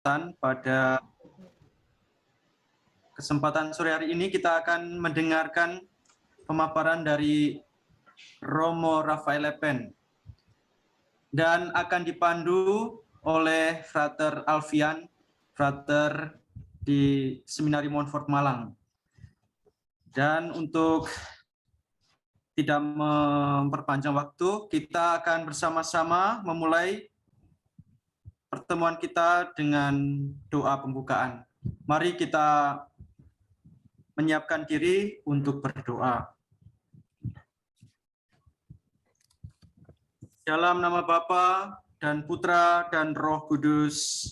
Pada kesempatan sore hari ini kita akan mendengarkan pemaparan dari Romo Rafael Lepen dan akan dipandu oleh Frater Alfian, Frater di Seminari Montfort Malang. Dan untuk tidak memperpanjang waktu, kita akan bersama-sama memulai pertemuan kita dengan doa pembukaan. Mari kita menyiapkan diri untuk berdoa. Dalam nama Bapa dan Putra dan Roh Kudus.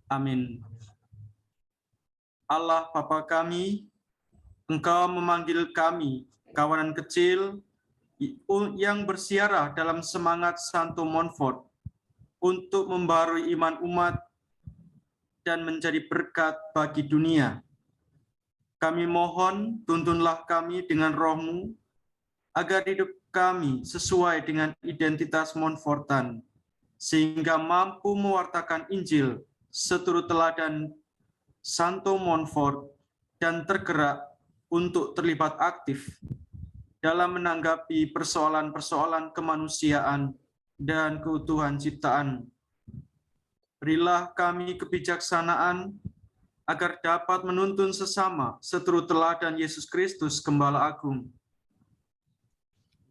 Amin. Allah Bapa kami, Engkau memanggil kami, kawanan kecil yang bersiarah dalam semangat Santo Montfort, untuk membarui iman umat dan menjadi berkat bagi dunia. Kami mohon, tuntunlah kami dengan Roh-Mu, agar hidup kami sesuai dengan identitas Montfortan, sehingga mampu mewartakan Injil seturut teladan Santo Montfort dan tergerak untuk terlibat aktif dalam menanggapi persoalan-persoalan kemanusiaan dan keutuhan ciptaan. Berilah kami kebijaksanaan agar dapat menuntun sesama seturut teladan Yesus Kristus Gembala Agung,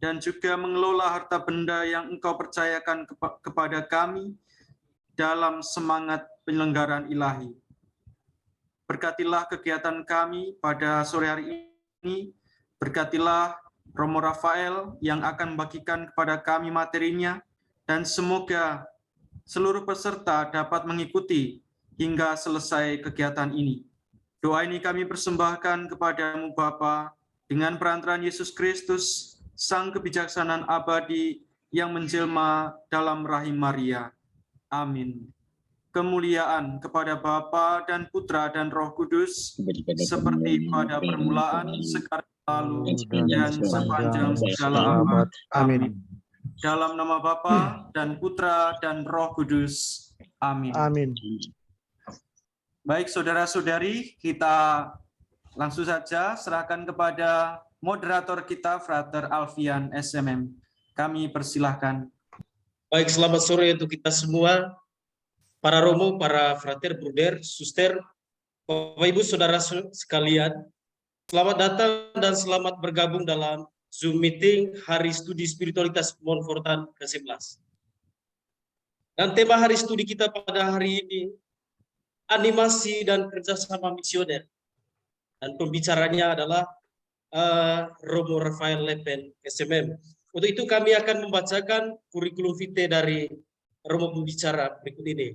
dan juga mengelola harta benda yang Engkau percayakan kepada kami dalam semangat penyelenggaraan ilahi. Berkatilah kegiatan kami pada sore hari ini, berkatilah Romo Rafael yang akan membagikan kepada kami materinya, dan semoga seluruh peserta dapat mengikuti hingga selesai kegiatan ini. Doa ini kami persembahkan kepadamu Bapa, dengan perantaraan Yesus Kristus, Sang kebijaksanaan abadi yang menjelma dalam rahim Maria. Amin. Kemuliaan kepada Bapa dan Putra dan Roh Kudus, seperti pada permulaan, sekarang, lalu, dan sepanjang segala abad. Amin. Dalam nama Bapa dan Putra dan Roh Kudus. Amin. Amin. Baik, saudara-saudari, kita langsung saja serahkan kepada moderator kita, Frater Alfian, SMM. Kami persilahkan. Baik, selamat sore untuk kita semua, para romo, para frater, bruder, suster, Bapak Ibu, saudara sekalian. Selamat datang dan selamat bergabung dalam Zoom meeting Hari Studi Spiritualitas Montfortan ke-11. Dan tema hari studi kita pada hari ini, animasi dan kerjasama misioner. Dan pembicaranya adalah Romo Rafael Lepen, SMM. Untuk itu kami akan membacakan kurikulum vitae dari Romo pembicara berikut ini.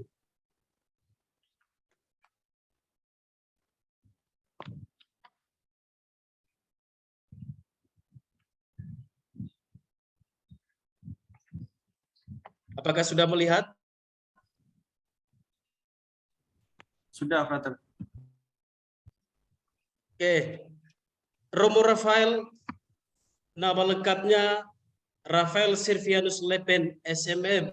Apakah sudah melihat? Sudah, Frater. Oke. Romo Rafael, nama lengkapnya Rafael Servianus Lepen, SMM.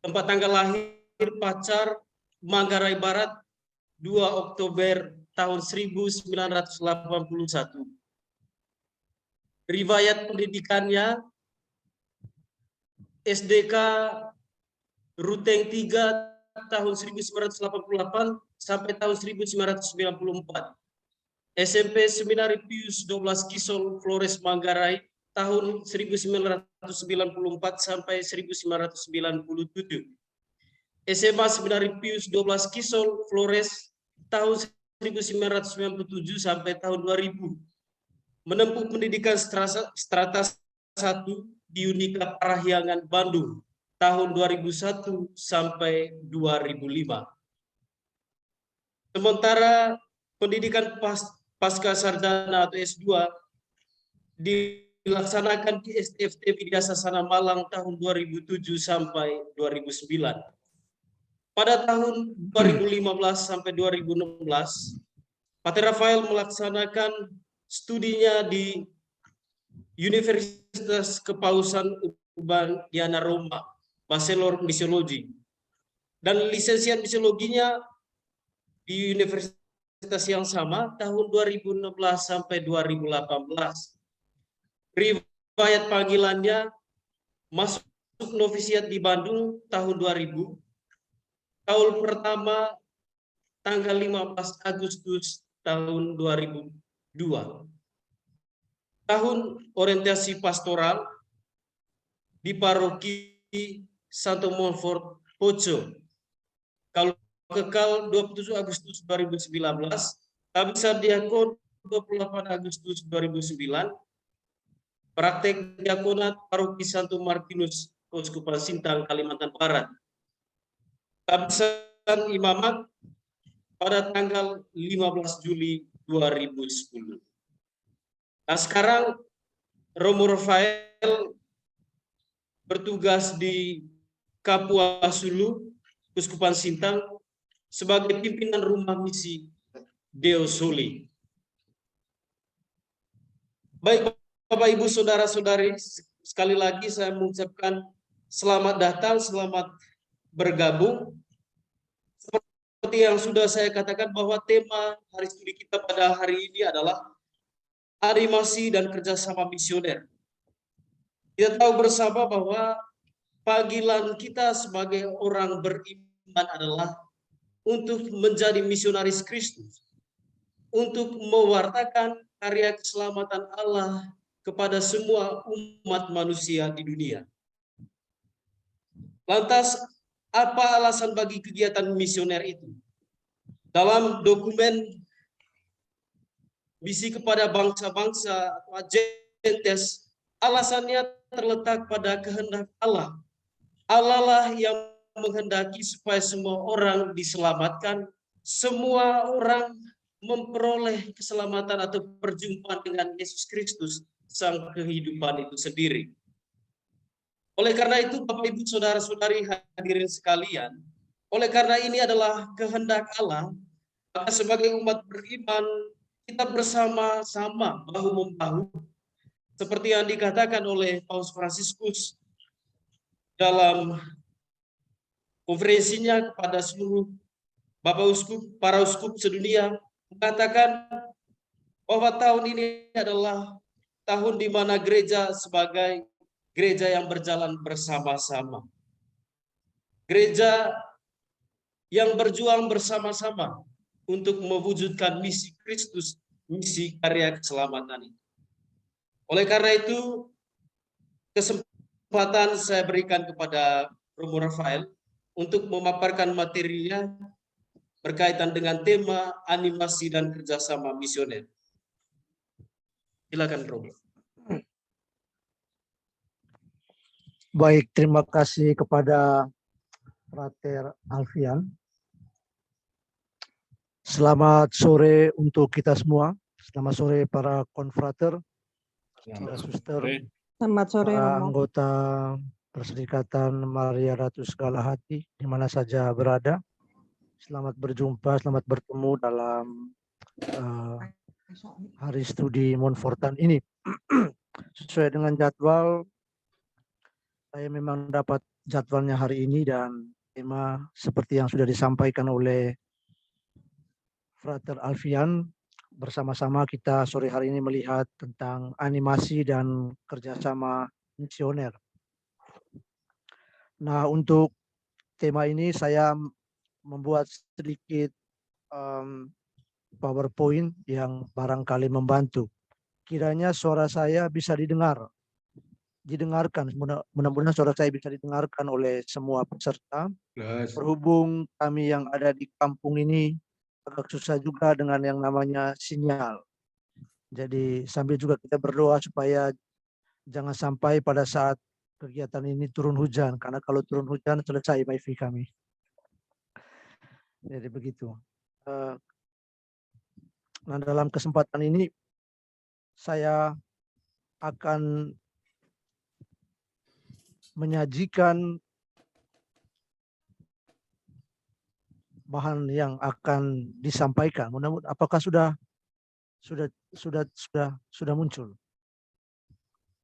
Tempat tanggal lahir Pacar, Manggarai Barat, 2 Oktober tahun 1981. Riwayat pendidikannya SDK Ruteng 3 tahun 1988 sampai tahun 1994. SMP Seminari Pius 12 Kisol Flores Manggarai tahun 1994 sampai 1997. SMA Seminari Pius 12 Kisol Flores tahun 1997 sampai tahun 2000. Menempuh pendidikan strata 1 di Unika Parahyangan Bandung tahun 2001 sampai 2005. Sementara pendidikan pasca sarjana atau S2 dilaksanakan di STFT Widya Sasana Malang tahun 2007 sampai 2009. Pada tahun 2015 sampai 2016, Pater Rafael melaksanakan studinya di Universitas Kepausan Urbaniana Roma, Bachelor Misiologi. Dan lisensiat misiologinya di universitas yang sama tahun 2016 sampai 2018. Riwayat panggilannya masuk novisiat di Bandung tahun 2000. Tahun pertama tanggal 15 Agustus tahun 2002. Tahun orientasi pastoral di paroki Santo Montfort Poco. Kalau kekal 27 Agustus 2019, Kabisat Diakon 28 Agustus 2009, praktek diakonat paroki Santo Martinus Keuskupan Sintang, Kalimantan Barat. Kabisat Imamat pada tanggal 15 Juli 2010. Nah, sekarang Romo Rafael bertugas di Kapuas Hulu, Keuskupan Sintang, sebagai pimpinan rumah misi Deo Soli. Baik Bapak Ibu Saudara-saudari, sekali lagi saya mengucapkan selamat datang, selamat bergabung. Seperti yang sudah saya katakan bahwa tema hari studi kita pada hari ini adalah animasi dan kerjasama misioner. Kita tahu bersama bahwa panggilan kita sebagai orang beriman adalah untuk menjadi misionaris Kristus, untuk mewartakan karya keselamatan Allah kepada semua umat manusia di dunia. Lantas, apa alasan bagi kegiatan misioner itu? Dalam dokumen misi kepada bangsa-bangsa atau Agentes, alasannya terletak pada kehendak Allah. Allah lah yang menghendaki supaya semua orang diselamatkan, semua orang memperoleh keselamatan atau perjumpaan dengan Yesus Kristus, sang kehidupan itu sendiri. Oleh karena itu, Bapak Ibu Saudara-saudari hadirin sekalian, oleh karena ini adalah kehendak Allah, maka sebagai umat beriman kita bersama-sama bahu-membahu seperti yang dikatakan oleh Paus Fransiskus dalam konferensinya kepada seluruh Bapak Uskup, para uskup sedunia, mengatakan bahwa tahun ini adalah tahun di mana gereja sebagai gereja yang berjalan bersama-sama. Gereja yang berjuang bersama-sama untuk mewujudkan misi Kristus, misi karya keselamatan itu. Oleh karena itu, kesempatan saya berikan kepada Romo Rafael untuk memaparkan materinya berkaitan dengan tema animasi dan kerjasama misioner. Silakan, Romo. Baik, terima kasih kepada Frater Alfian. Selamat sore untuk kita semua. Selamat sore para konfrater, para suster, Selamat sore, para Romo. anggota Perserikatan Maria Ratu Segala Hati di mana saja berada. Selamat berjumpa, selamat bertemu dalam hari studi Montfortan ini. Sesuai dengan jadwal, saya memang dapat jadwalnya hari ini dan tema seperti yang sudah disampaikan oleh Frater Alfian, bersama-sama kita sore hari ini melihat tentang animasi dan kerjasama misioner. Nah, untuk tema ini saya membuat sedikit PowerPoint yang barangkali membantu. Kiranya suara saya bisa didengarkan. Mudah-mudahan suara saya bisa didengarkan oleh semua peserta. Berhubung kami yang ada di kampung ini agak susah juga dengan yang namanya sinyal. Jadi sambil juga kita berdoa supaya jangan sampai pada saat kegiatan ini turun hujan, karena kalau turun hujan selesai wifi kami. Jadi begitu. Nah, dalam kesempatan ini saya akan menyajikan bahan yang akan disampaikan. Mudah-mudahan apakah sudah muncul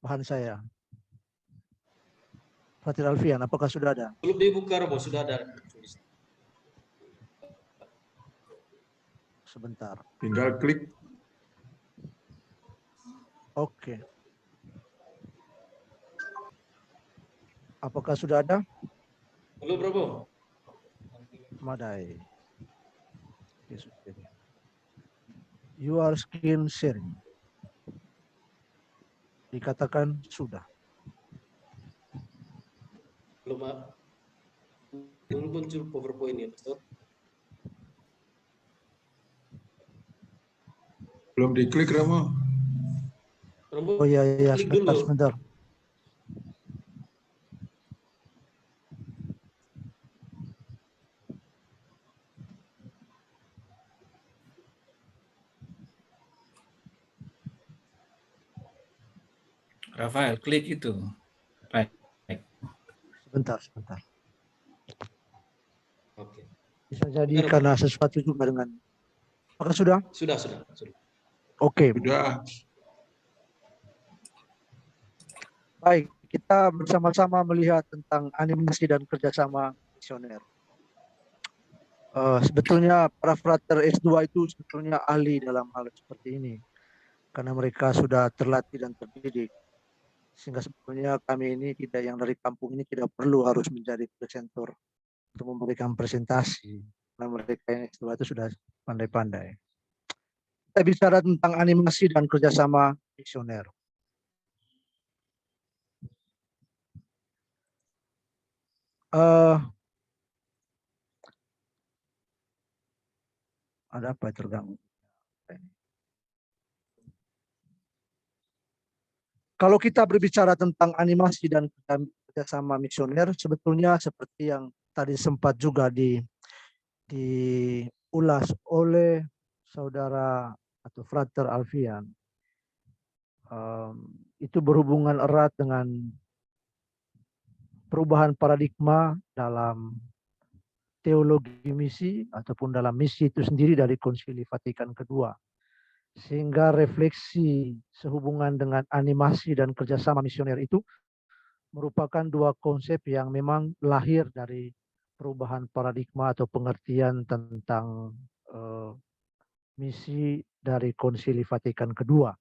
bahan saya? Frater Alfian, apakah sudah ada? Belum dibuka, Romo, sudah ada. Sebentar. Tinggal klik. Oke. Apakah sudah ada? Belum, Romo. Madai. Your screen sharing. Dikatakan sudah. Belum muncul PowerPoint ya, Pastor. Belum diklik, Romo. Romo, Oh iya, klik sebentar, dulu. sebentar. Rafael, klik itu. Baik. Sebentar. Oke. Bisa jadi Oke, Romo. karena sesuatu juga dengan. Apakah sudah? Sudah. Oke. Sudah. Baik, kita bersama-sama melihat tentang animasi dan kerjasama misioner. Sebetulnya para frater S2 itu sebetulnya ahli dalam hal seperti ini. Karena mereka sudah terlatih dan terdidik. Sehingga sebetulnya kami ini yang dari kampung ini tidak perlu harus menjadi presenter untuk memberikan presentasi. Karena mereka yang S2 itu sudah pandai-pandai. Kita bicara tentang animasi dan kerjasama misioner. Ada apa yang terganggu? Kalau kita berbicara tentang animasi dan kerjasama misioner, sebetulnya seperti yang tadi sempat juga diulas oleh saudara atau frater Alfian, itu berhubungan erat dengan perubahan paradigma dalam teologi misi ataupun dalam misi itu sendiri dari Konsili Vatikan kedua. Sehingga refleksi sehubungan dengan animasi dan kerjasama misioner itu merupakan dua konsep yang memang lahir dari perubahan paradigma atau pengertian tentang misi dari Konsili Vatikan kedua.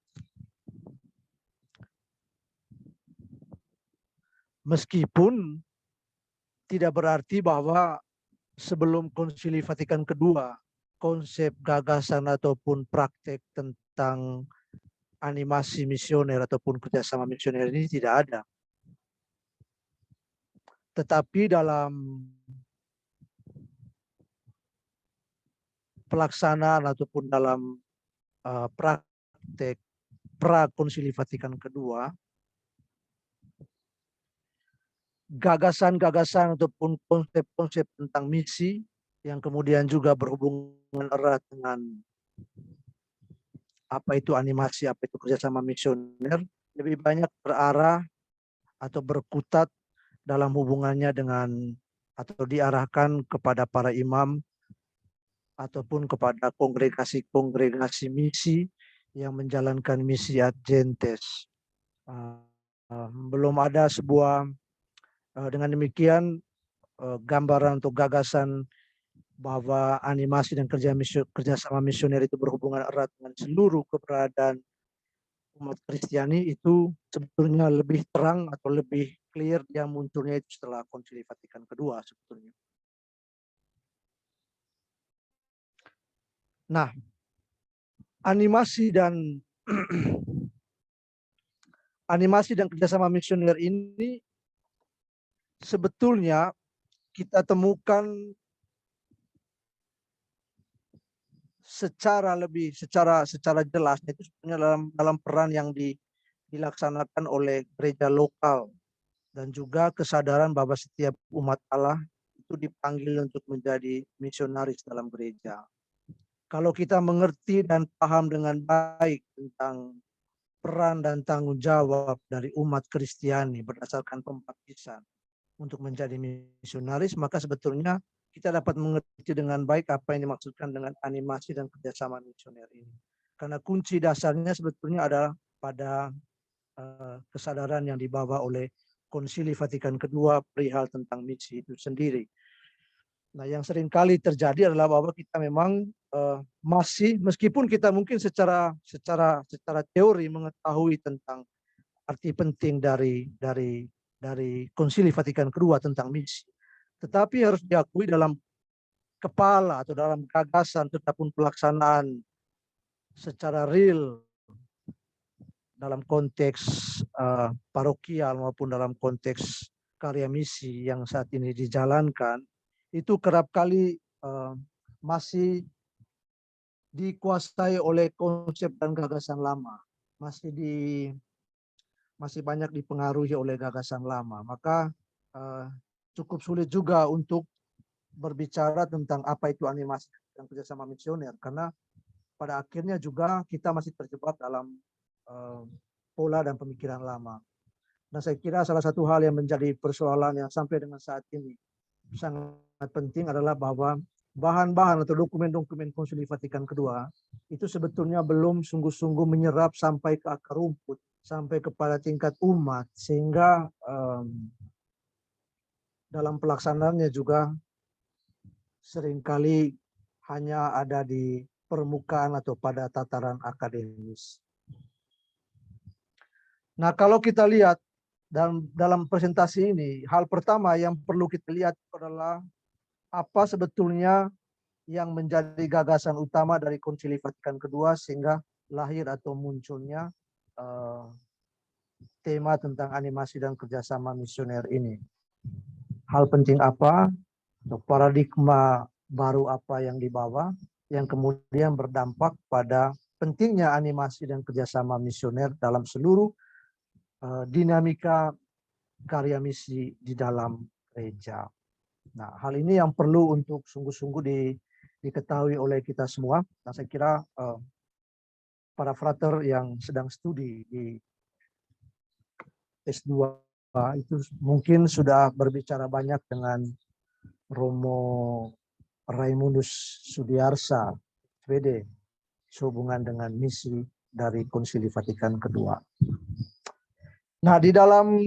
Meskipun tidak berarti bahwa sebelum Konsili Vatikan kedua konsep gagasan ataupun praktek tentang animasi misioner ataupun kerjasama misioner ini tidak ada. Tetapi dalam pelaksanaan ataupun dalam praktek pra-Konsili Vatikan kedua, gagasan-gagasan ataupun konsep-konsep tentang misi yang kemudian juga berhubungan erat dengan apa itu animasi, apa itu kerjasama misioner, lebih banyak berarah atau berkutat dalam hubungannya dengan atau diarahkan kepada para imam ataupun kepada kongregasi-kongregasi misi yang menjalankan misi ad gentes. Belum ada sebuah dengan demikian gambaran atau gagasan bahwa animasi dan kerjasama misioner itu berhubungan erat dengan seluruh keberadaan umat Kristiani itu sebetulnya lebih terang atau lebih clear dia munculnya itu setelah Konsili Vatikan kedua sebetulnya. Nah, animasi dan kerjasama misioner ini sebetulnya kita temukan secara jelas itu sebetulnya dalam peran yang dilaksanakan oleh gereja lokal dan juga kesadaran bahwa setiap umat Allah itu dipanggil untuk menjadi misionaris dalam gereja. Kalau kita mengerti dan paham dengan baik tentang peran dan tanggung jawab dari umat Kristiani berdasarkan pembaptisan untuk menjadi misionaris, maka sebetulnya kita dapat mengerti dengan baik apa yang dimaksudkan dengan animasi dan kerjasama misioner ini. Karena kunci dasarnya sebetulnya adalah pada kesadaran yang dibawa oleh Konsili Vatikan kedua perihal tentang misi itu sendiri. Nah, yang seringkali terjadi adalah bahwa kita memang masih, meskipun kita mungkin secara teori mengetahui tentang arti penting dari Konsili Vatikan kedua tentang misi, tetapi harus diakui dalam kepala atau dalam gagasan tetapi pelaksanaan secara real dalam konteks parokial maupun dalam konteks karya misi yang saat ini dijalankan, itu kerap kali masih dikuasai oleh konsep dan gagasan lama, masih banyak dipengaruhi oleh gagasan lama. Maka cukup sulit juga untuk berbicara tentang apa itu animasi dan kerjasama misioner, karena pada akhirnya juga kita masih terjebak dalam pola dan pemikiran lama. Nah, saya kira salah satu hal yang menjadi persoalan yang sampai dengan saat ini sangat penting adalah bahwa bahan-bahan atau dokumen-dokumen Konsili Vatikan kedua itu sebetulnya belum sungguh-sungguh menyerap sampai ke akar rumput, sampai kepada tingkat umat, sehingga dalam pelaksanaannya juga seringkali hanya ada di permukaan atau pada tataran akademis. Nah, kalau kita lihat dalam presentasi ini, hal pertama yang perlu kita lihat adalah apa sebetulnya yang menjadi gagasan utama dari Konsili Vatikan kedua sehingga lahir atau munculnya tema tentang animasi dan kerjasama misioner ini. Hal penting apa, atau paradigma baru apa yang dibawa, yang kemudian berdampak pada pentingnya animasi dan kerjasama misioner dalam seluruh dinamika karya misi di dalam gereja. Nah, hal ini yang perlu untuk sungguh-sungguh diketahui oleh kita semua. Nah, saya kira para frater yang sedang studi di S2 itu mungkin sudah berbicara banyak dengan Romo Raimunus Sudiarsa, SPD, sehubungan dengan misi dari Konsili Vatikan kedua. Nah, di dalam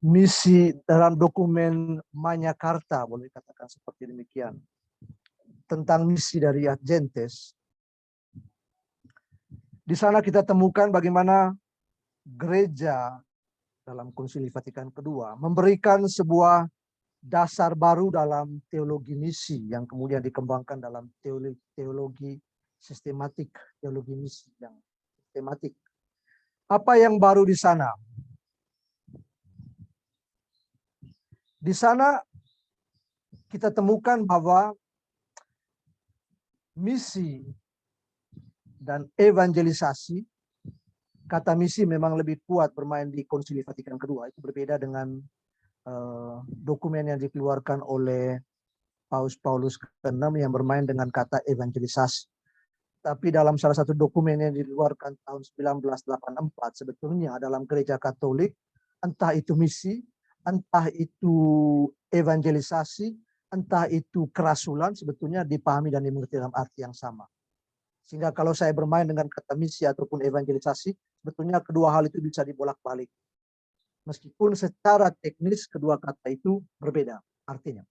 misi, dalam dokumen Magna Carta, boleh dikatakan seperti demikian, tentang misi dari Ad Gentes, di sana kita temukan bagaimana gereja dalam Konsili Vatikan kedua memberikan sebuah dasar baru dalam teologi misi yang kemudian dikembangkan dalam teologi sistematik, teologi misi yang sistematik. Apa yang baru di sana? Di sana kita temukan bahwa misi dan evangelisasi, kata misi memang lebih kuat bermain di Konsili Vatikan kedua. Itu berbeda dengan dokumen yang dikeluarkan oleh Paus ke-6 yang bermain dengan kata evangelisasi. Tapi dalam salah satu dokumen yang dikeluarkan tahun 1984 sebetulnya dalam gereja Katolik, entah itu misi, entah itu evangelisasi, entah itu kerasulan, sebetulnya dipahami dan dimengerti dalam arti yang sama. Sehingga kalau saya bermain dengan kata misi ataupun evangelisasi, sebetulnya kedua hal itu bisa dibolak-balik. Meskipun secara teknis kedua kata itu berbeda artinya.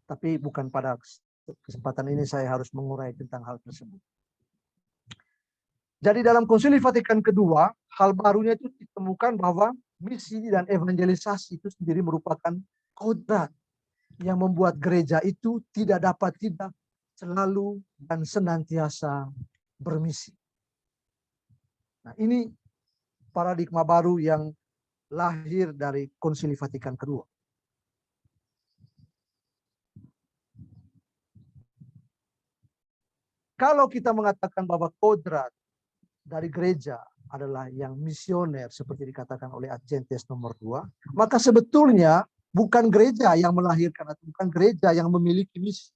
Tapi bukan pada kesempatan ini saya harus mengurai tentang hal tersebut. Jadi dalam Konsili Vatikan kedua, hal barunya itu ditemukan bahwa misi dan evangelisasi itu sendiri merupakan kodrat yang membuat gereja itu tidak selalu dan senantiasa bermisi. Nah, ini paradigma baru yang lahir dari Konsili Vatikan kedua. Kalau kita mengatakan bahwa kodrat dari gereja adalah yang misioner seperti dikatakan oleh Ad Gentes nomor 2, maka sebetulnya bukan gereja yang melahirkan atau bukan gereja yang memiliki misi.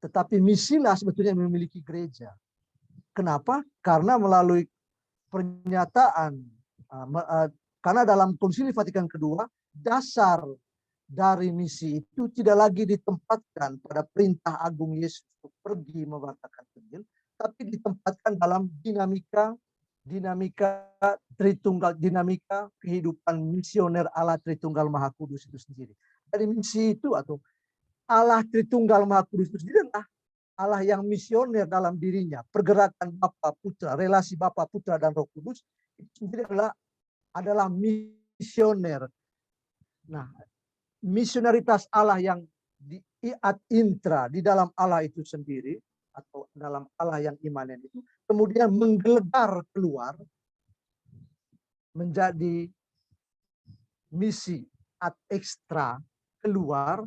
Tetapi misilah sebetulnya yang memiliki gereja. Kenapa? Karena melalui pernyataan, karena dalam Konsili Vatikan kedua, dasar dari misi itu tidak lagi ditempatkan pada perintah agung Yesus untuk pergi memberitakan Injil, tapi ditempatkan dalam dinamika Tritunggal, dinamika kehidupan misioner Allah Tritunggal Maha Kudus itu sendiri. Dari misi itu atau Allah Tritunggal Maha Kudus itu sendiri adalah Allah yang misioner dalam dirinya. Pergerakan Bapa Putra, relasi Bapa Putra dan Roh Kudus itu sendiri adalah misioner. Nah, misioneritas Allah yang di ad intra, di dalam Allah itu sendiri, atau dalam Allah yang imanen itu, kemudian menggelegar keluar menjadi misi ad extra, keluar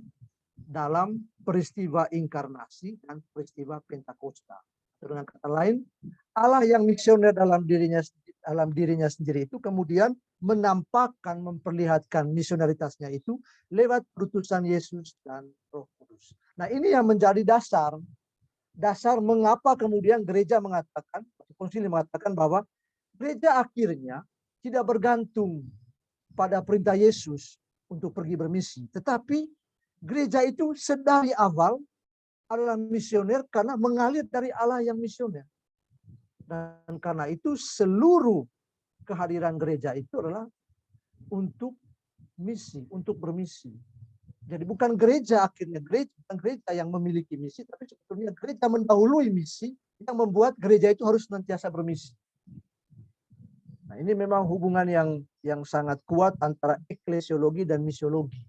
dalam peristiwa inkarnasi dan peristiwa Pentakosta. Dengan kata lain, Allah yang misioner dalam dirinya sendiri itu kemudian menampakkan, memperlihatkan misioneritasnya itu lewat perutusan Yesus dan Roh Kudus. Nah, ini yang menjadi dasar mengapa kemudian gereja mengatakan, konsili mengatakan bahwa gereja akhirnya tidak bergantung pada perintah Yesus untuk pergi bermisi, tetapi gereja itu sedari awal adalah misioner karena mengalir dari Allah yang misioner. Dan karena itu seluruh kehadiran gereja itu adalah untuk misi, untuk bermisi. Jadi bukan gereja bukan gereja yang memiliki misi, tapi sebetulnya gereja mendahului misi yang membuat gereja itu harus senantiasa bermisi. Nah, ini memang hubungan yang sangat kuat antara eklesiologi dan misiologi.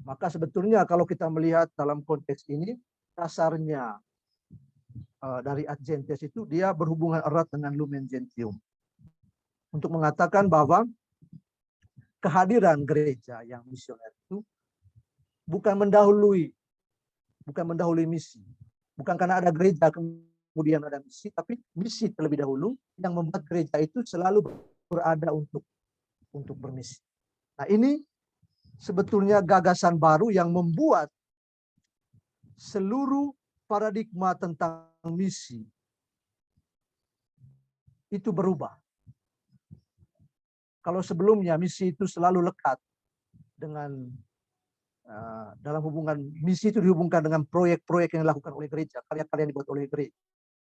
Maka sebetulnya kalau kita melihat dalam konteks ini, dasarnya dari ad gentes itu dia berhubungan erat dengan lumen gentium. Untuk mengatakan bahwa kehadiran gereja yang misioner itu bukan mendahului misi. Bukan karena ada gereja kemudian ada misi, tapi misi terlebih dahulu yang membuat gereja itu selalu berada untuk bermisi. Nah, ini sebetulnya gagasan baru yang membuat seluruh paradigma tentang misi itu berubah. Kalau sebelumnya misi itu selalu lekat dengan dalam hubungan misi itu dihubungkan dengan proyek-proyek yang dilakukan oleh gereja, karya-karya yang dibuat oleh gereja.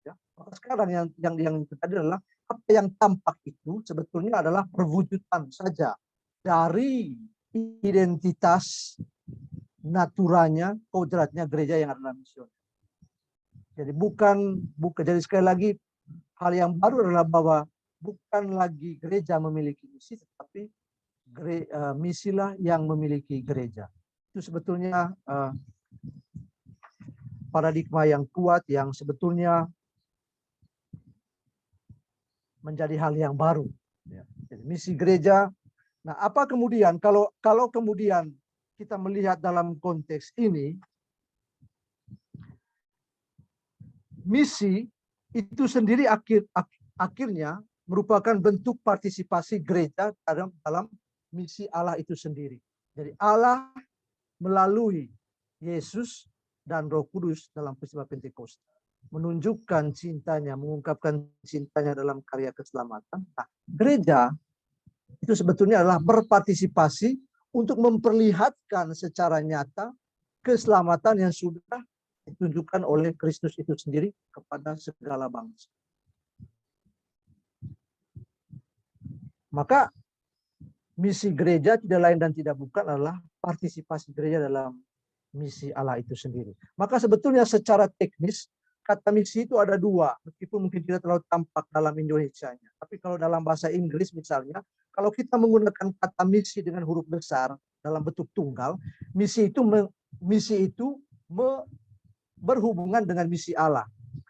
Ya. Sekarang yang tadi adalah apa yang tampak itu sebetulnya adalah perwujudan saja dari identitas naturanya, kodratnya gereja yang adalah misioner. Jadi jadi sekali lagi hal yang baru adalah bahwa bukan lagi gereja memiliki misi, tetapi misilah yang memiliki gereja. Itu sebetulnya paradigma yang kuat yang sebetulnya menjadi hal yang baru. Jadi, misi gereja. Nah, apa kemudian kalau kemudian kita melihat dalam konteks ini, misi itu sendiri akhirnya merupakan bentuk partisipasi gereja dalam misi Allah itu sendiri. Jadi Allah melalui Yesus dan Roh Kudus dalam peristiwa Pentakosta menunjukkan cintanya, mengungkapkan cintanya dalam karya keselamatan. Nah, gereja itu sebetulnya adalah berpartisipasi untuk memperlihatkan secara nyata keselamatan yang sudah ditunjukkan oleh Kristus itu sendiri kepada segala bangsa. Maka misi gereja tidak lain dan tidak bukan adalah partisipasi gereja dalam misi Allah itu sendiri. Maka sebetulnya secara teknis kata misi itu ada dua, meskipun mungkin tidak terlalu tampak dalam Indonesianya. Tapi kalau dalam bahasa Inggris misalnya, kalau kita menggunakan kata misi dengan huruf besar dalam bentuk tunggal, misi itu berhubungan dengan misi Allah.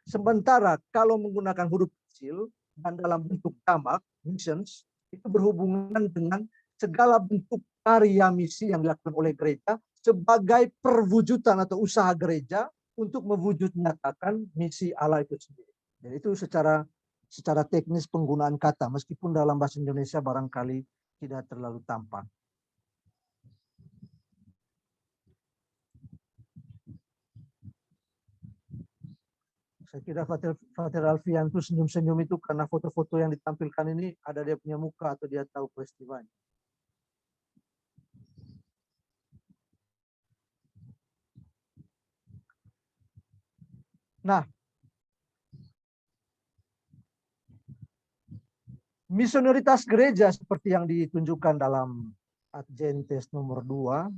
Sementara kalau menggunakan huruf kecil dan dalam bentuk jamak, missions, itu berhubungan dengan segala bentuk karya misi yang dilakukan oleh gereja sebagai perwujudan atau usaha gereja untuk mewujud nyatakan misi Allah itu sendiri. Dan itu secara teknis penggunaan kata, meskipun dalam bahasa Indonesia barangkali tidak terlalu tampak. Saya kira Frater Alfian itu senyum-senyum itu karena foto-foto yang ditampilkan ini ada dia punya muka atau dia tahu peristiwanya. Nah, misioneritas gereja seperti yang ditunjukkan dalam Ad Gentes nomor 2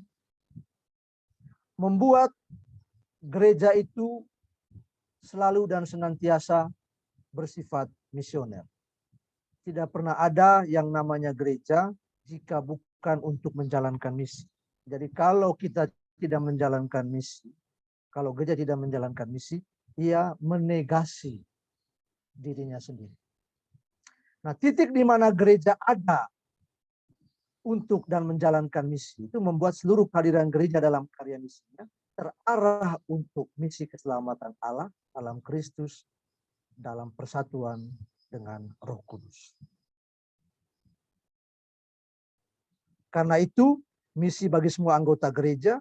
membuat gereja itu selalu dan senantiasa bersifat misioner. Tidak pernah ada yang namanya gereja jika bukan untuk menjalankan misi. Jadi kalau kita tidak menjalankan misi, kalau gereja tidak menjalankan misi, ia menegasi dirinya sendiri. Nah, titik di mana gereja ada untuk dan menjalankan misi itu membuat seluruh kehadiran gereja dalam karya misinya terarah untuk misi keselamatan Allah dalam Kristus, dalam persatuan dengan Roh Kudus. Karena itu, misi bagi semua anggota gereja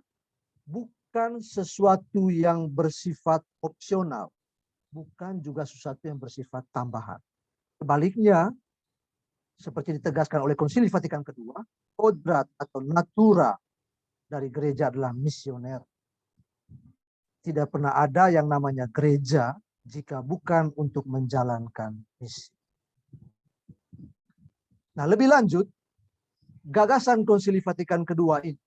bukan sesuatu yang bersifat opsional, bukan juga sesuatu yang bersifat tambahan. Sebaliknya, seperti ditegaskan oleh Konsili Vatikan II, kodrat atau natura dari gereja adalah misioner. Tidak pernah ada yang namanya gereja jika bukan untuk menjalankan misi. Nah, lebih lanjut, gagasan Konsili Vatikan II ini,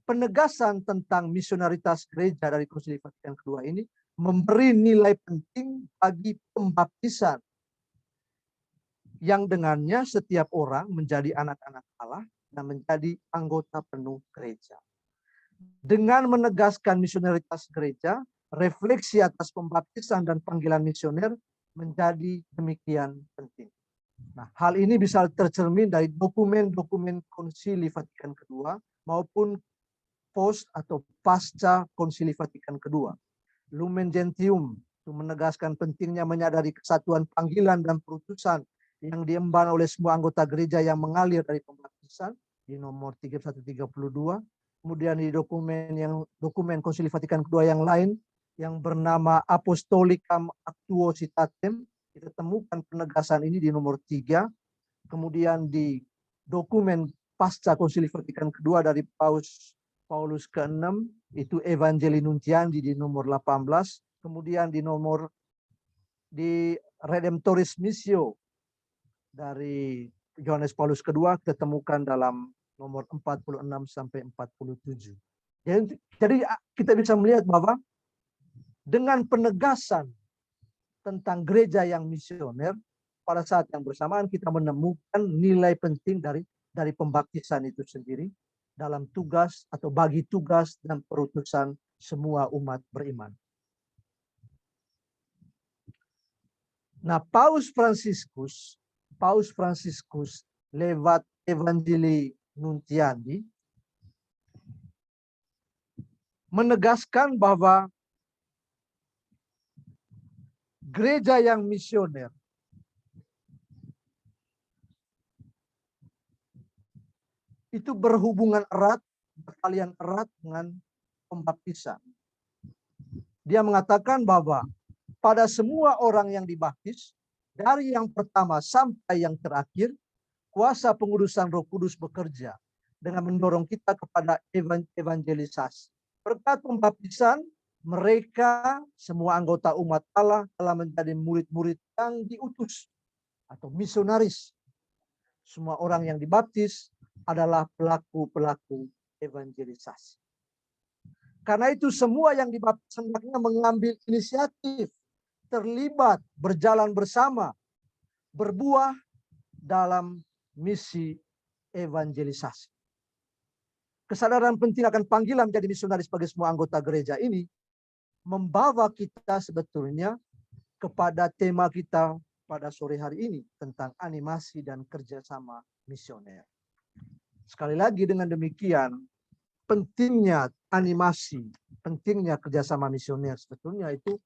penegasan tentang misionaritas gereja dari Konsili Vatikan II ini memberi nilai penting bagi pembaptisan, yang dengannya setiap orang menjadi anak-anak Allah dan menjadi anggota penuh gereja. Dengan menegaskan misionaritas gereja, refleksi atas pembaptisan dan panggilan misioner menjadi demikian penting. Nah, hal ini bisa tercermin dari dokumen-dokumen Konsili Vatikan II maupun post atau pasca Konsili Vatikan II. Lumen Gentium itu menegaskan pentingnya menyadari kesatuan panggilan dan perutusan yang diemban oleh semua anggota gereja yang mengalir dari pembaptisan di nomor 3132. Kemudian di dokumen Konsili Vatikan II yang lain yang bernama Apostolicam Actuositatem, kita temukan penegasan ini di nomor 3. Kemudian di dokumen pasca Konsili Vatikan II dari Paulus ke-6 itu Evangelii Nuntiandi di nomor 18. Kemudian di Redemptoris Missio dari Yohanes Paulus II kita temukan dalam nomor 46 sampai 47. Jadi kita bisa melihat bahwa dengan penegasan tentang gereja yang misioner, pada saat yang bersamaan kita menemukan nilai penting dari pembaptisan itu sendiri dalam tugas atau bagi tugas dan perutusan semua umat beriman. Nah, Paus Fransiskus lewat Evangelii Nuntiandi menegaskan bahwa gereja yang misioner itu berhubungan erat, berkalian erat dengan pembaptisan. Dia mengatakan bahwa pada semua orang yang dibaptis, dari yang pertama sampai yang terakhir, kuasa pengudusan Roh Kudus bekerja dengan mendorong kita kepada evangelisasi. Berkat pembaptisan, mereka semua anggota umat Allah telah menjadi murid-murid yang diutus atau misionaris. Semua orang yang dibaptis adalah pelaku-pelaku evangelisasi. Karena itu semua yang dibaptis hendaknya mengambil inisiatif, terlibat, berjalan bersama, berbuah dalam misi evangelisasi. Kesadaran penting akan panggilan menjadi misionaris bagi semua anggota gereja ini membawa kita sebetulnya kepada tema kita pada sore hari ini tentang animasi dan kerjasama misioner. Sekali lagi dengan demikian, pentingnya animasi, pentingnya kerjasama misioner sebetulnya itu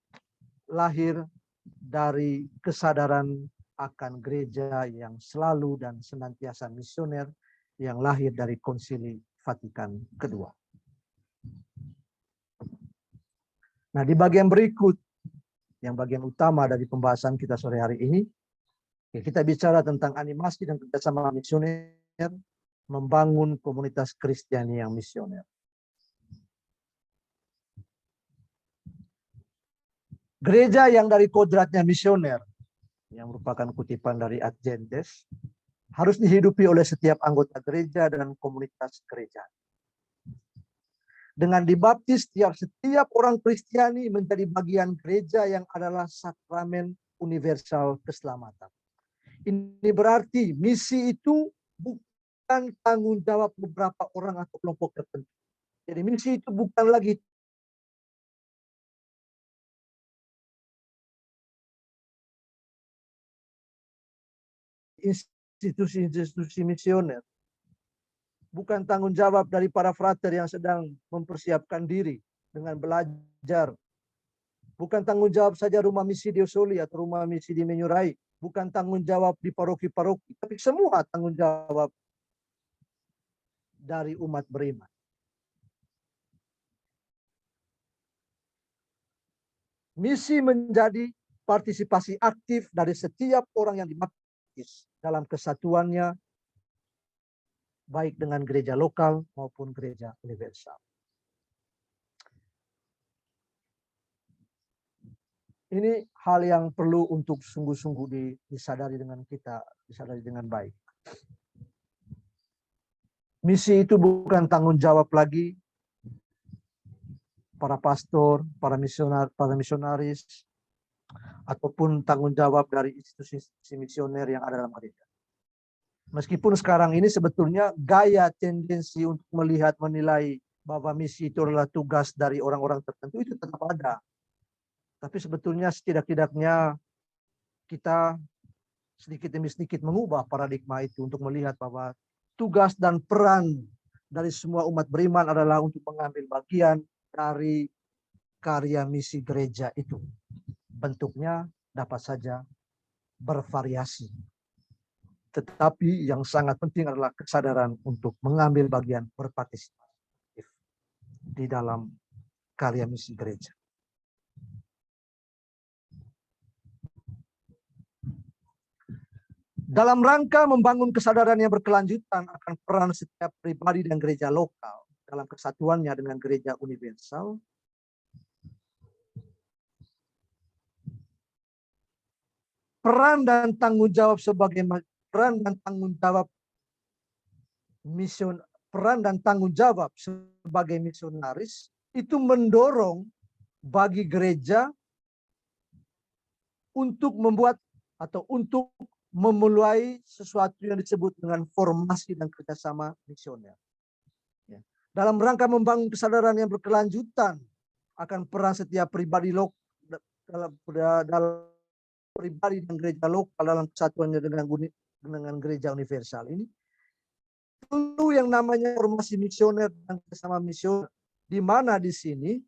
lahir dari kesadaran akan gereja yang selalu dan senantiasa misioner yang lahir dari Konsili Vatikan II. Nah, di bagian berikut, yang bagian utama dari pembahasan kita sore hari ini, kita bicara tentang animasi dan kerjasama misioner, membangun komunitas Kristiani yang misioner. Gereja yang dari kodratnya misioner, yang merupakan kutipan dari Ad Gentes, harus dihidupi oleh setiap anggota gereja dan komunitas gereja. Dengan dibaptis, setiap orang Kristiani menjadi bagian gereja yang adalah sakramen universal keselamatan. Ini berarti misi itu bukan tanggung jawab beberapa orang atau kelompok tertentu. Jadi misi itu bukan lagi institusi-institusi misioner. Bukan tanggung jawab dari para frater yang sedang mempersiapkan diri dengan belajar. Bukan tanggung jawab saja rumah misi di Osoli atau rumah misi di Menyurai. Bukan tanggung jawab di paroki-paroki. Tapi semua tanggung jawab dari umat beriman. Misi menjadi partisipasi aktif dari setiap orang yang dibaptis dalam kesatuannya, baik dengan gereja lokal maupun gereja universal. Ini hal yang perlu untuk sungguh-sungguh disadari dengan baik. Misi itu bukan tanggung jawab lagi para pastor, para misionaris, ataupun tanggung jawab dari institusi misioner yang ada dalam gereja. Meskipun sekarang ini sebetulnya gaya tendensi untuk melihat, menilai bahwa misi itu adalah tugas dari orang-orang tertentu itu tetap ada. Tapi sebetulnya setidak-tidaknya kita sedikit demi sedikit mengubah paradigma itu untuk melihat bahwa tugas dan peran dari semua umat beriman adalah untuk mengambil bagian dari karya misi gereja itu. Bentuknya dapat saja bervariasi. Tetapi yang sangat penting adalah kesadaran untuk mengambil bagian berpartisipatif di dalam karya misi gereja. Dalam rangka membangun kesadaran yang berkelanjutan akan peran setiap pribadi dan gereja lokal dalam kesatuannya dengan gereja universal, peran dan tanggung jawab sebagai misionaris itu mendorong bagi gereja untuk membuat atau untuk memulai sesuatu yang disebut dengan formasi dan kerjasama misioner. Dalam rangka membangun kesadaran yang berkelanjutan akan peran setiap pribadi dalam pribadi dan gereja lokal dalam kesatuannya dengan gereja universal ini, perlu yang namanya formasi misioner dan kerjasama misioner, di mana di sini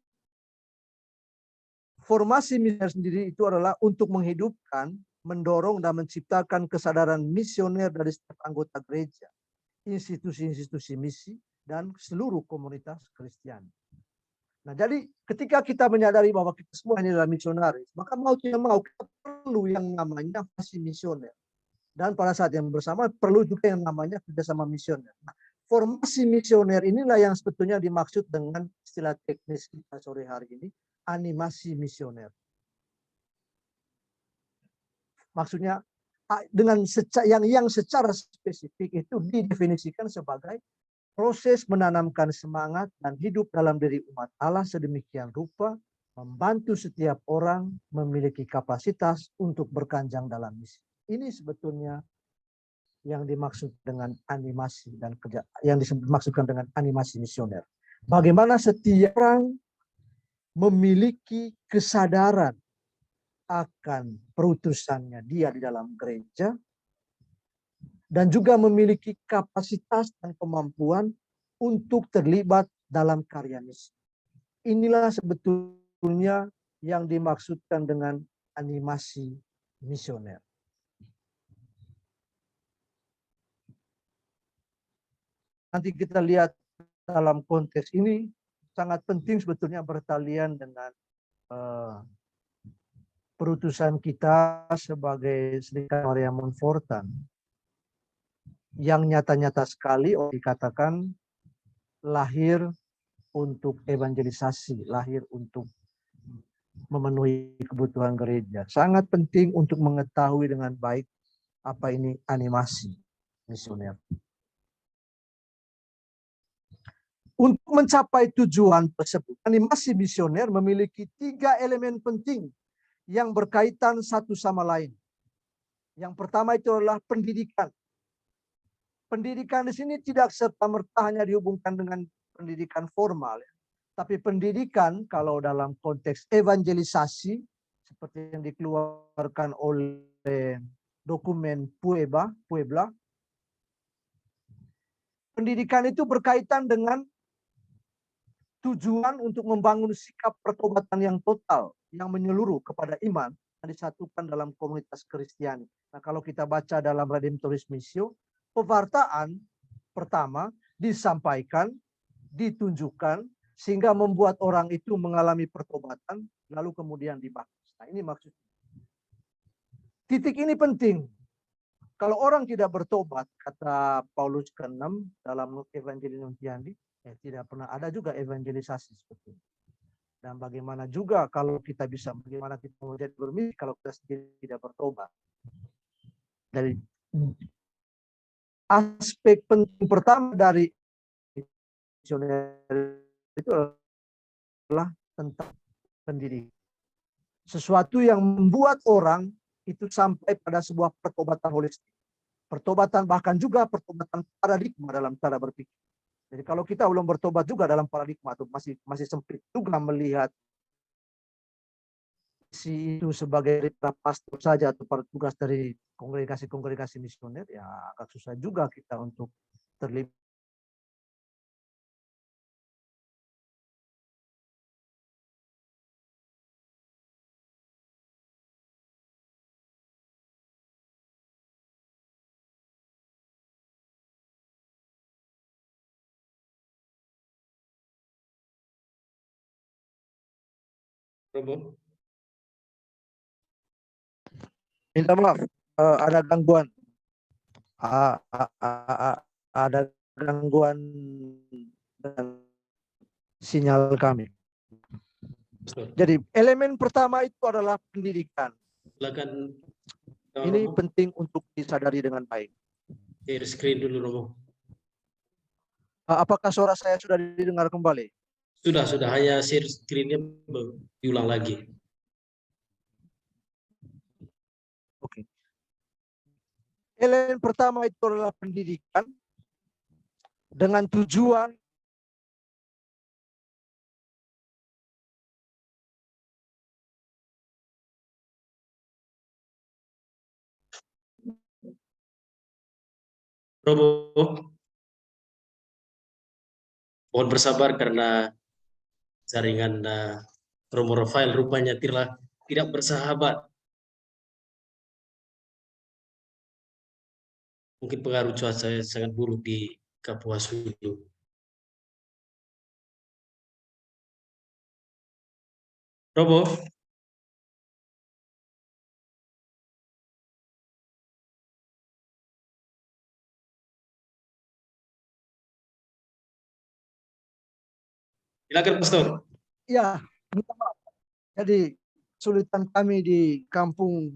formasi misioner sendiri itu adalah untuk menghidupkan, mendorong dan menciptakan kesadaran misioner dari setiap anggota gereja, institusi-institusi misi, dan seluruh komunitas Kristiani. Nah, jadi ketika kita menyadari bahwa kita semua ini adalah misionaris, maka mau tidak mau kita perlu yang namanya formasi misioner. Dan pada saat yang bersama perlu juga yang namanya kerjasama misioner. Nah, formasi misioner inilah yang sebetulnya dimaksud dengan istilah teknis kita sore hari ini, animasi misioner. Maksudnya dengan yang secara spesifik itu didefinisikan sebagai proses menanamkan semangat dan hidup dalam diri umat Allah sedemikian rupa membantu setiap orang memiliki kapasitas untuk berkanjang dalam misi. Ini sebetulnya yang dimaksud dengan animasi dan kerja, yang dimaksudkan dengan animasi misioner. Bagaimana setiap orang memiliki kesadaran akan perutusannya dia di dalam gereja dan juga memiliki kapasitas dan kemampuan untuk terlibat dalam karya misi. Inilah sebetulnya yang dimaksudkan dengan animasi misioner. Nanti kita lihat dalam konteks ini sangat penting sebetulnya bertalian dengan perutusan kita sebagai Sedekah Maria Monfortan yang nyata-nyata sekali dikatakan lahir untuk evangelisasi, lahir untuk memenuhi kebutuhan gereja. Sangat penting untuk mengetahui dengan baik apa ini animasi misioner. Untuk mencapai tujuan tersebut, animasi misioner memiliki 3 elemen penting yang berkaitan satu sama lain. Yang pertama itu adalah pendidikan. Pendidikan di sini tidak serta-merta hanya dihubungkan dengan pendidikan formal, tapi pendidikan kalau dalam konteks evangelisasi seperti yang dikeluarkan oleh dokumen Puebla, pendidikan itu berkaitan dengan tujuan untuk membangun sikap pertobatan yang total, yang menyeluruh kepada iman yang disatukan dalam komunitas Kristiani. Nah, kalau kita baca dalam Redemptoris Missio, pewartaan pertama disampaikan, ditunjukkan, sehingga membuat orang itu mengalami pertobatan, lalu kemudian dibaptis. Nah, ini maksudnya. Titik ini penting. Kalau orang tidak bertobat, kata Paulus ke-6 dalam Evangelii Nuntiandi, tidak pernah ada juga evangelisasi seperti itu. Dan bagaimana juga kalau kita bisa, bagaimana kita menjadi bermisi kalau kita sendiri tidak bertobat. Dari aspek penting pertama dari misioner itu adalah tentang pendidikan. Sesuatu yang membuat orang itu sampai pada sebuah pertobatan holistik. Pertobatan bahkan juga pertobatan paradigma dalam cara berpikir. Jadi kalau kita belum bertobat juga dalam paradigma itu masih sempit juga melihat si itu sebagai pastor saja atau tugas dari kongregasi misioner, ya agak susah juga kita untuk terlibat. Robo. Minta maaf, ada gangguan. Ada gangguan dan sinyal kami. Jadi elemen pertama itu adalah pendidikan. Silakan. Ini penting untuk disadari dengan baik. Share screen dulu, Romo. Apakah suara saya sudah didengar kembali? Sudah hanya share screen-nya diulang lagi. Oke. Elemen pertama itu adalah pendidikan dengan tujuan Robo, mohon bersabar karena jaringan Romo Rafael rupanya tidak bersahabat. Mungkin pengaruh cuaca yang sangat buruk di Kapuas Hulu. Robo, silakan Pastor. ya. Jadi kesulitan kami di kampung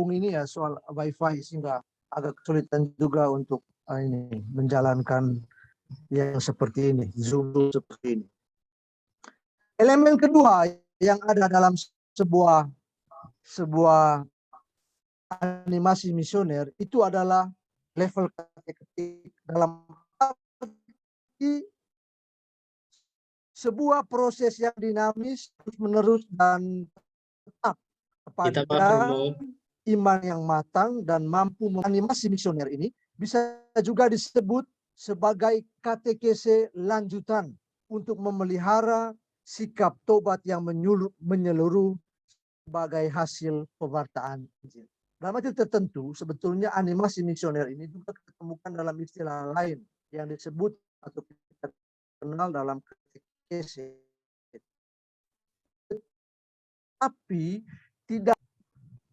ini ya soal wifi sehingga agak kesulitan juga untuk ini menjalankan yang seperti ini, Zoom seperti ini. Elemen kedua yang ada dalam sebuah animasi misioner itu adalah level katekistik dalam arti sebuah proses yang dinamis terus-menerus dan tetap kepada iman yang matang dan mampu animasi misioner ini bisa juga disebut sebagai katekese lanjutan untuk memelihara sikap tobat yang menyeluruh sebagai hasil pewartaan Injil. Dalam arti tertentu, sebetulnya animasi misioner ini juga ditemukan dalam istilah lain yang disebut atau kita kenal dalam katekese.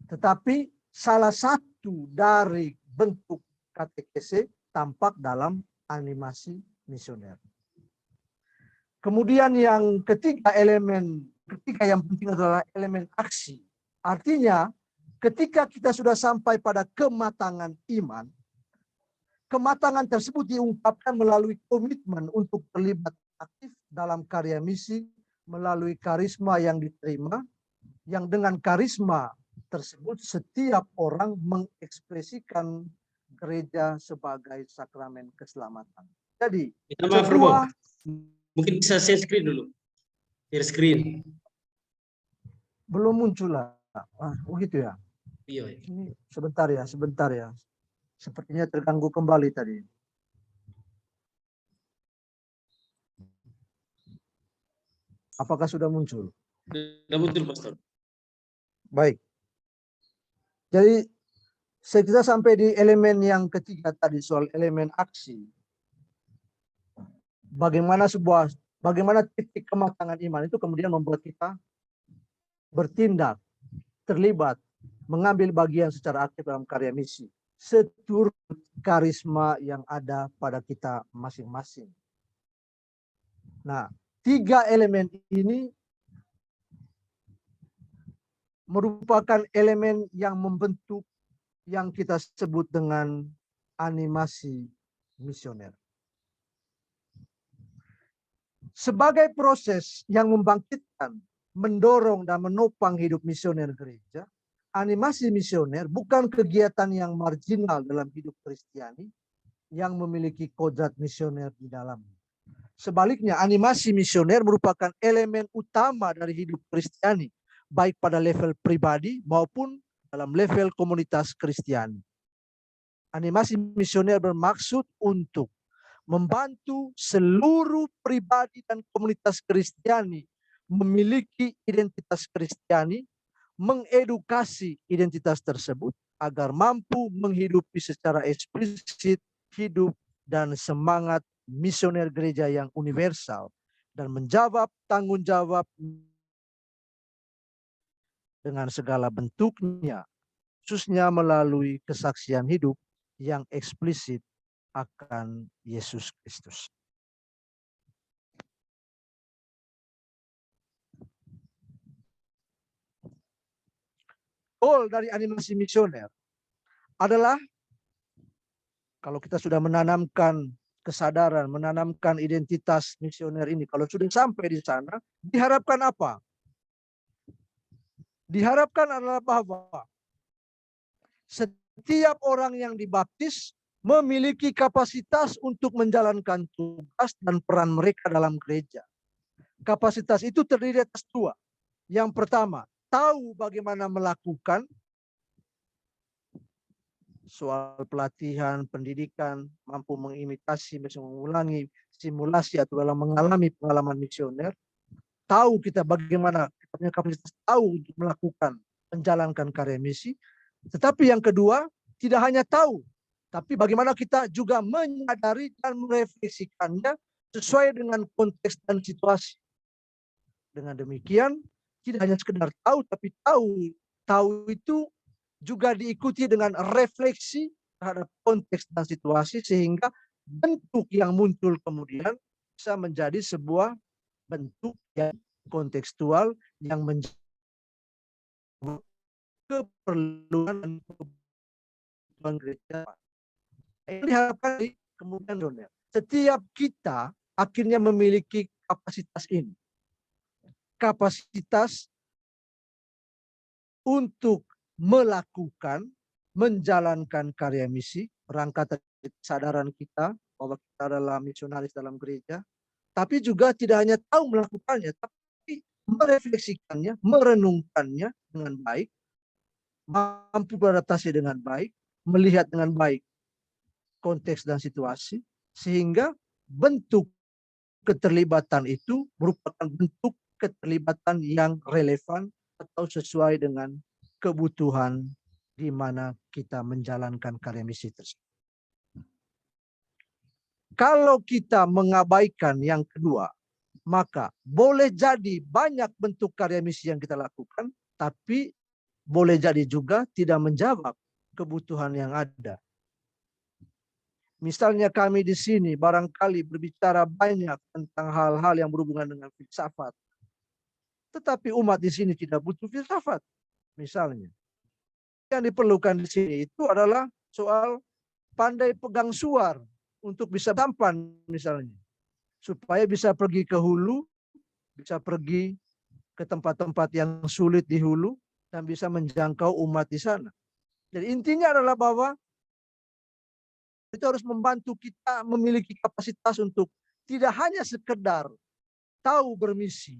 Tetapi salah satu dari bentuk katekese tampak dalam animasi misioner. Kemudian yang ketiga yang penting adalah elemen aksi. Artinya ketika kita sudah sampai pada kematangan iman, kematangan tersebut diungkapkan melalui komitmen untuk terlibat aktif dalam karya misi melalui karisma yang diterima, yang dengan karisma tersebut setiap orang mengekspresikan gereja sebagai sakramen keselamatan. Jadi, Minta maaf Romo, sebuah mungkin bisa share screen dulu. Share screen. belum muncul lah. Begitu ya. Iya. Ini sebentar ya. Sepertinya terganggu kembali tadi. Apakah sudah muncul? Sudah muncul, Pastor. Baik. Jadi kita sampai di elemen yang ketiga tadi, soal elemen aksi. Bagaimana titik kematangan iman itu kemudian membuat kita bertindak, terlibat, mengambil bagian secara aktif dalam karya misi. Seturut karisma yang ada pada kita masing-masing. Nah, 3 elemen ini merupakan elemen yang membentuk yang kita sebut dengan animasi misioner. Sebagai proses yang membangkitkan, mendorong dan menopang hidup misioner gereja, animasi misioner bukan kegiatan yang marginal dalam hidup Kristiani yang memiliki kodrat misioner di dalamnya. Sebaliknya, animasi misioner merupakan elemen utama dari hidup Kristiani, baik pada level pribadi maupun dalam level komunitas Kristiani. Animasi misioner bermaksud untuk membantu seluruh pribadi dan komunitas Kristiani memiliki identitas Kristiani, mengedukasi identitas tersebut agar mampu menghidupi secara eksplisit hidup dan semangat misioner gereja yang universal dan menjawab tanggung jawab dengan segala bentuknya, khususnya melalui kesaksian hidup yang eksplisit akan Yesus Kristus. Goal dari animasi misioner adalah kalau kita sudah menanamkan kesadaran, menanamkan identitas misioner ini, kalau sudah sampai di sana, diharapkan apa? Diharapkan adalah bahwa setiap orang yang dibaptis memiliki kapasitas untuk menjalankan tugas dan peran mereka dalam gereja. Kapasitas itu terdiri atas 2. Yang pertama, tahu bagaimana melakukan soal pelatihan, pendidikan, mampu mengimitasi, mengulangi simulasi atau dalam mengalami pengalaman misioner. Tahu kita bagaimana, kita punya kapasitas tahu untuk melakukan, menjalankan karya misi. Tetapi yang kedua, tidak hanya tahu, tapi bagaimana kita juga menyadari dan merefleksikannya sesuai dengan konteks dan situasi. Dengan demikian, tidak hanya sekedar tahu, tapi tahu itu juga diikuti dengan refleksi terhadap konteks dan situasi, sehingga bentuk yang muncul kemudian bisa menjadi sebuah bentuk yang kontekstual yang menjadi keperluan dan kebutuhan gereja. Ini diharapkan di kemudian dunia. Setiap kita akhirnya memiliki kapasitas ini. Kapasitas untuk melakukan, menjalankan karya misi, rangka kesadaran kita bahwa kita adalah misionaris dalam gereja, tapi juga tidak hanya tahu melakukannya, tapi merefleksikannya, merenungkannya dengan baik, mampu beradaptasi dengan baik, melihat dengan baik konteks dan situasi, sehingga bentuk keterlibatan itu merupakan bentuk keterlibatan yang relevan atau sesuai dengan kebutuhan di mana kita menjalankan karya misi tersebut. Kalau kita mengabaikan yang kedua, maka boleh jadi banyak bentuk karya misi yang kita lakukan, tapi boleh jadi juga tidak menjawab kebutuhan yang ada. Misalnya kami di sini barangkali berbicara banyak tentang hal-hal yang berhubungan dengan filsafat. Tetapi umat di sini tidak butuh filsafat. Misalnya. Yang diperlukan di sini itu adalah soal pandai pegang suar untuk bisa tampan misalnya. supaya bisa pergi ke hulu, bisa pergi ke tempat-tempat yang sulit di hulu, dan bisa menjangkau umat di sana. Jadi intinya adalah bahwa itu harus membantu kita memiliki kapasitas untuk tidak hanya sekedar tahu bermisi,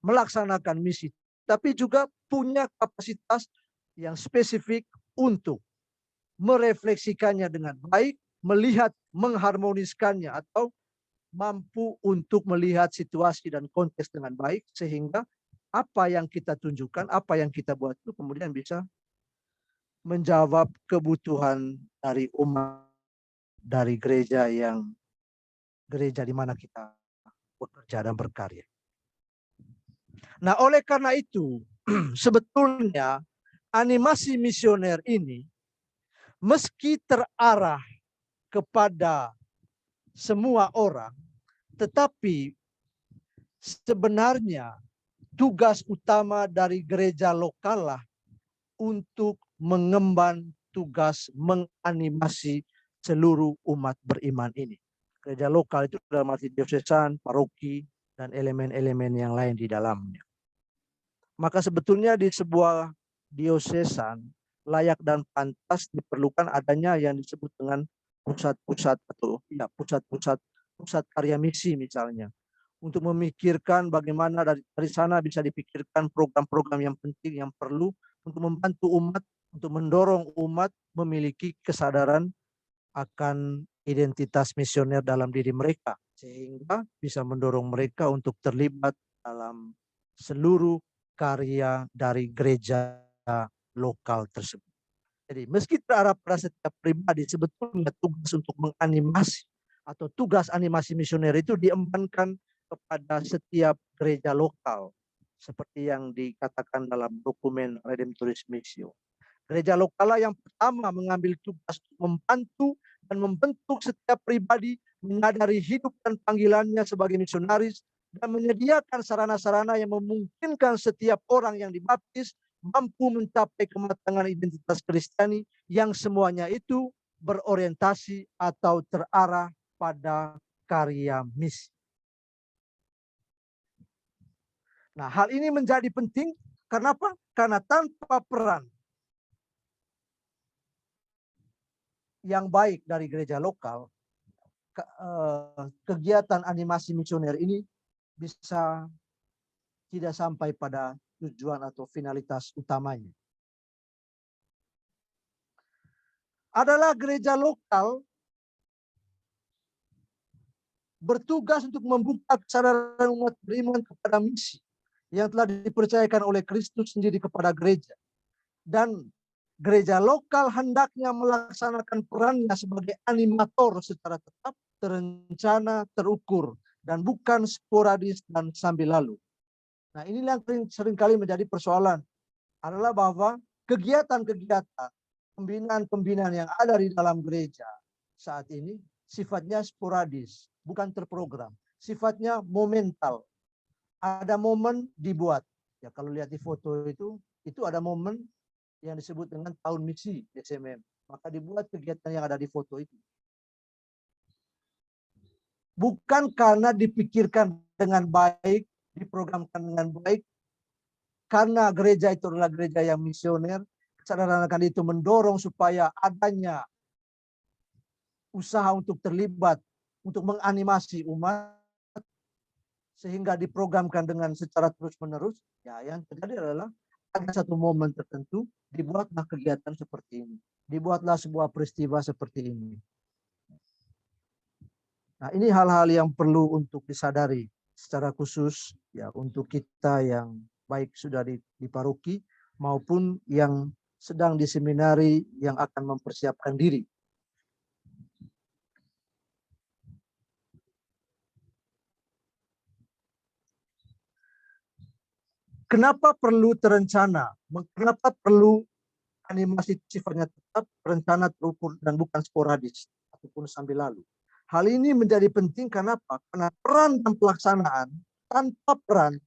melaksanakan misi, tapi juga punya kapasitas yang spesifik untuk merefleksikannya dengan baik, melihat, mengharmoniskannya, atau mampu untuk melihat situasi dan konteks dengan baik, sehingga apa yang kita tunjukkan, apa yang kita buat itu kemudian bisa menjawab kebutuhan dari umat, dari gereja di mana kita bekerja dan berkarya. Nah, oleh karena itu, sebetulnya animasi misioner ini meski terarah kepada semua orang, tetapi sebenarnya tugas utama dari gereja lokal lah untuk mengemban tugas menganimasi seluruh umat beriman ini. Gereja lokal itu dalam arti diosesan, paroki, dan elemen-elemen yang lain di dalamnya. Maka sebetulnya di sebuah diosesan layak dan pantas diperlukan adanya yang disebut dengan pusat-pusat atau ya pusat karya misi misalnya, untuk memikirkan bagaimana dari sana bisa dipikirkan program-program yang penting yang perlu untuk membantu umat, untuk mendorong umat memiliki kesadaran akan identitas misioner dalam diri mereka, sehingga bisa mendorong mereka untuk terlibat dalam seluruh karya dari gereja lokal tersebut. Jadi meski terarah pada setiap pribadi, sebetulnya tugas untuk menganimasi atau tugas animasi misioner itu diembankan kepada setiap gereja lokal, seperti yang dikatakan dalam dokumen Redemptoris Missio. Gereja lokal yang pertama mengambil tugas membantu dan membentuk setiap pribadi menyadari hidup dan panggilannya sebagai misionaris, dan menyediakan sarana-sarana yang memungkinkan setiap orang yang dibaptis mampu mencapai kematangan identitas Kristiani yang semuanya itu berorientasi atau terarah pada karya misi. Nah, hal ini menjadi penting. Kenapa? Karena tanpa peran yang baik dari gereja lokal, kegiatan animasi misioner ini bisa tidak sampai pada tujuan atau finalitas utamanya. Adalah gereja lokal bertugas untuk membuka kesadaran umat beriman kepada misi yang telah dipercayakan oleh Kristus sendiri kepada gereja. Dan gereja lokal hendaknya melaksanakan perannya sebagai animator secara tetap, terencana, terukur, dan bukan sporadis dan sambil lalu. Nah, inilah yang seringkali menjadi persoalan, adalah bahwa kegiatan-kegiatan pembinaan-pembinaan yang ada di dalam gereja saat ini sifatnya sporadis, bukan terprogram, sifatnya momental. Ada momen dibuat. Ya, kalau lihat di foto itu ada momen yang disebut dengan tahun misi SMM. Maka dibuat kegiatan yang ada di foto itu. Bukan karena dipikirkan dengan baik, diprogramkan dengan baik, karena gereja itu adalah gereja yang misioner, kesadaran akan itu mendorong supaya adanya usaha untuk terlibat, untuk menganimasi umat, sehingga diprogramkan dengan secara terus-menerus. Ya, yang terjadi adalah ada satu momen tertentu, dibuatlah kegiatan seperti ini. Dibuatlah sebuah peristiwa seperti ini. Nah, ini hal-hal yang perlu untuk disadari secara khusus ya untuk kita yang baik sudah di paroki maupun yang sedang di seminari yang akan mempersiapkan diri. Kenapa perlu terencana? Kenapa perlu animasi sifatnya tetap, rencana, terukur, dan bukan sporadis ataupun sambil lalu? Hal ini menjadi penting kenapa? Karena peran dan pelaksanaan, tanpa peran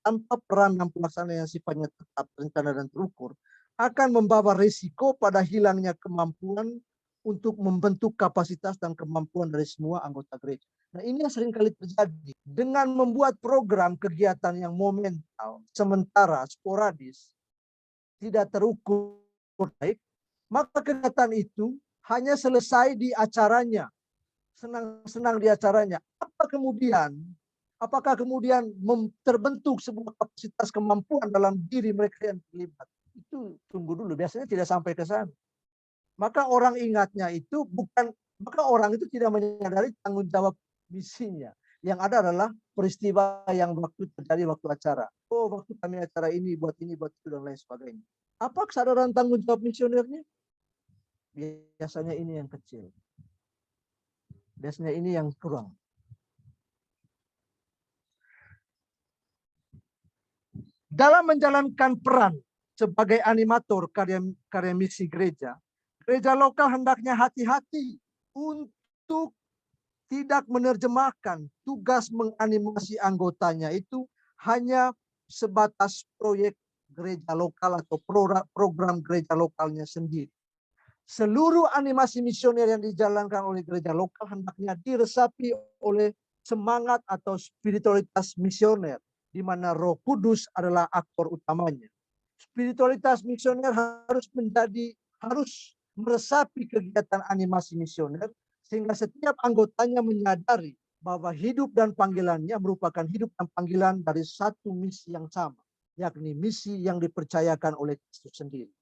dan pelaksanaan yang sifatnya tetap, rencana, dan terukur, akan membawa risiko pada hilangnya kemampuan untuk membentuk kapasitas dan kemampuan dari semua anggota gereja. Nah, ini yang sering kali terjadi. Dengan membuat program kegiatan yang momental, sementara, sporadis, tidak terukur baik, maka kegiatan itu hanya selesai di acaranya. Senang-senang di acaranya. Apakah kemudian terbentuk sebuah kapasitas kemampuan dalam diri mereka yang terlibat? Itu tunggu dulu, biasanya tidak sampai ke sana. Maka orang ingatnya itu maka orang itu tidak menyadari tanggung jawab misinya. Yang ada adalah peristiwa yang terjadi waktu acara. Oh, waktu kami acara ini, buat itu, dan lain sebagainya. Apa kesadaran tanggung jawab misionernya? Biasanya ini yang kecil. Biasanya ini yang kurang. Dalam menjalankan peran sebagai animator karya misi gereja, gereja lokal hendaknya hati-hati untuk tidak menerjemahkan tugas menganimasi anggotanya itu hanya sebatas proyek gereja lokal atau program gereja lokalnya sendiri. Seluruh animasi misioner yang dijalankan oleh gereja lokal hendaknya diresapi oleh semangat atau spiritualitas misioner, di mana Roh Kudus adalah aktor utamanya. Spiritualitas misioner harus meresapi kegiatan animasi misioner, sehingga setiap anggotanya menyadari bahwa hidup dan panggilannya merupakan hidup dan panggilan dari satu misi yang sama, yakni misi yang dipercayakan oleh Kristus sendiri.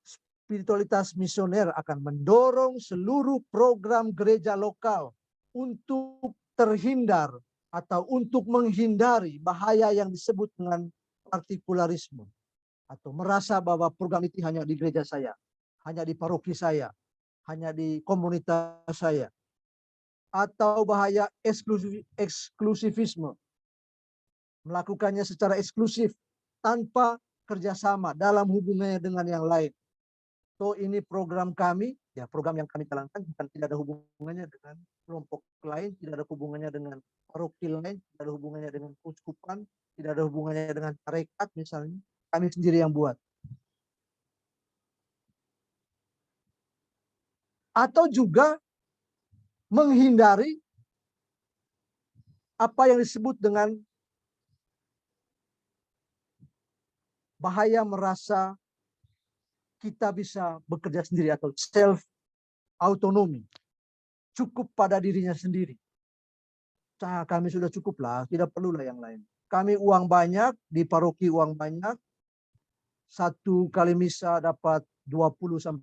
Spiritualitas misioner akan mendorong seluruh program gereja lokal untuk terhindar atau untuk menghindari bahaya yang disebut dengan partikularisme, atau merasa bahwa program itu hanya di gereja saya, hanya di paroki saya, hanya di komunitas saya, atau bahaya eksklusifisme, melakukannya secara eksklusif tanpa kerjasama dalam hubungannya dengan yang lain. So, ini program kami, ya program yang kami jalankan bukan, tidak ada hubungannya dengan kelompok lain, tidak ada hubungannya dengan paroki lain, tidak ada hubungannya dengan keuskupan, tidak ada hubungannya dengan tarekat misalnya. Kami sendiri yang buat. Atau juga menghindari apa yang disebut dengan bahaya merasa kita bisa bekerja sendiri atau self autonomi, cukup pada dirinya sendiri. Nah, kami sudah cukup lah, tidak perlulah yang lain. Kami uang banyak, di paroki uang banyak, satu kali misa dapat 20 sampai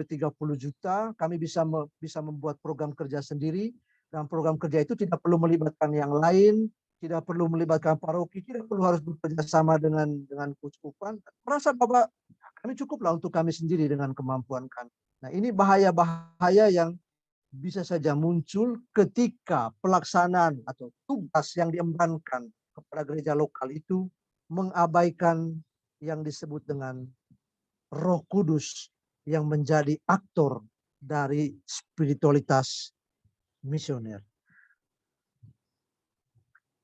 30 juta, kami bisa membuat program kerja sendiri, dan program kerja itu tidak perlu melibatkan yang lain, tidak perlu melibatkan paroki, tidak perlu harus bekerja sama dengan keuskupan. Merasa bahwa kami cukuplah untuk kami sendiri dengan kemampuan kami. Nah, ini bahaya-bahaya yang bisa saja muncul ketika pelaksanaan atau tugas yang diembankan kepada gereja lokal itu mengabaikan yang disebut dengan Roh Kudus yang menjadi aktor dari spiritualitas misioner.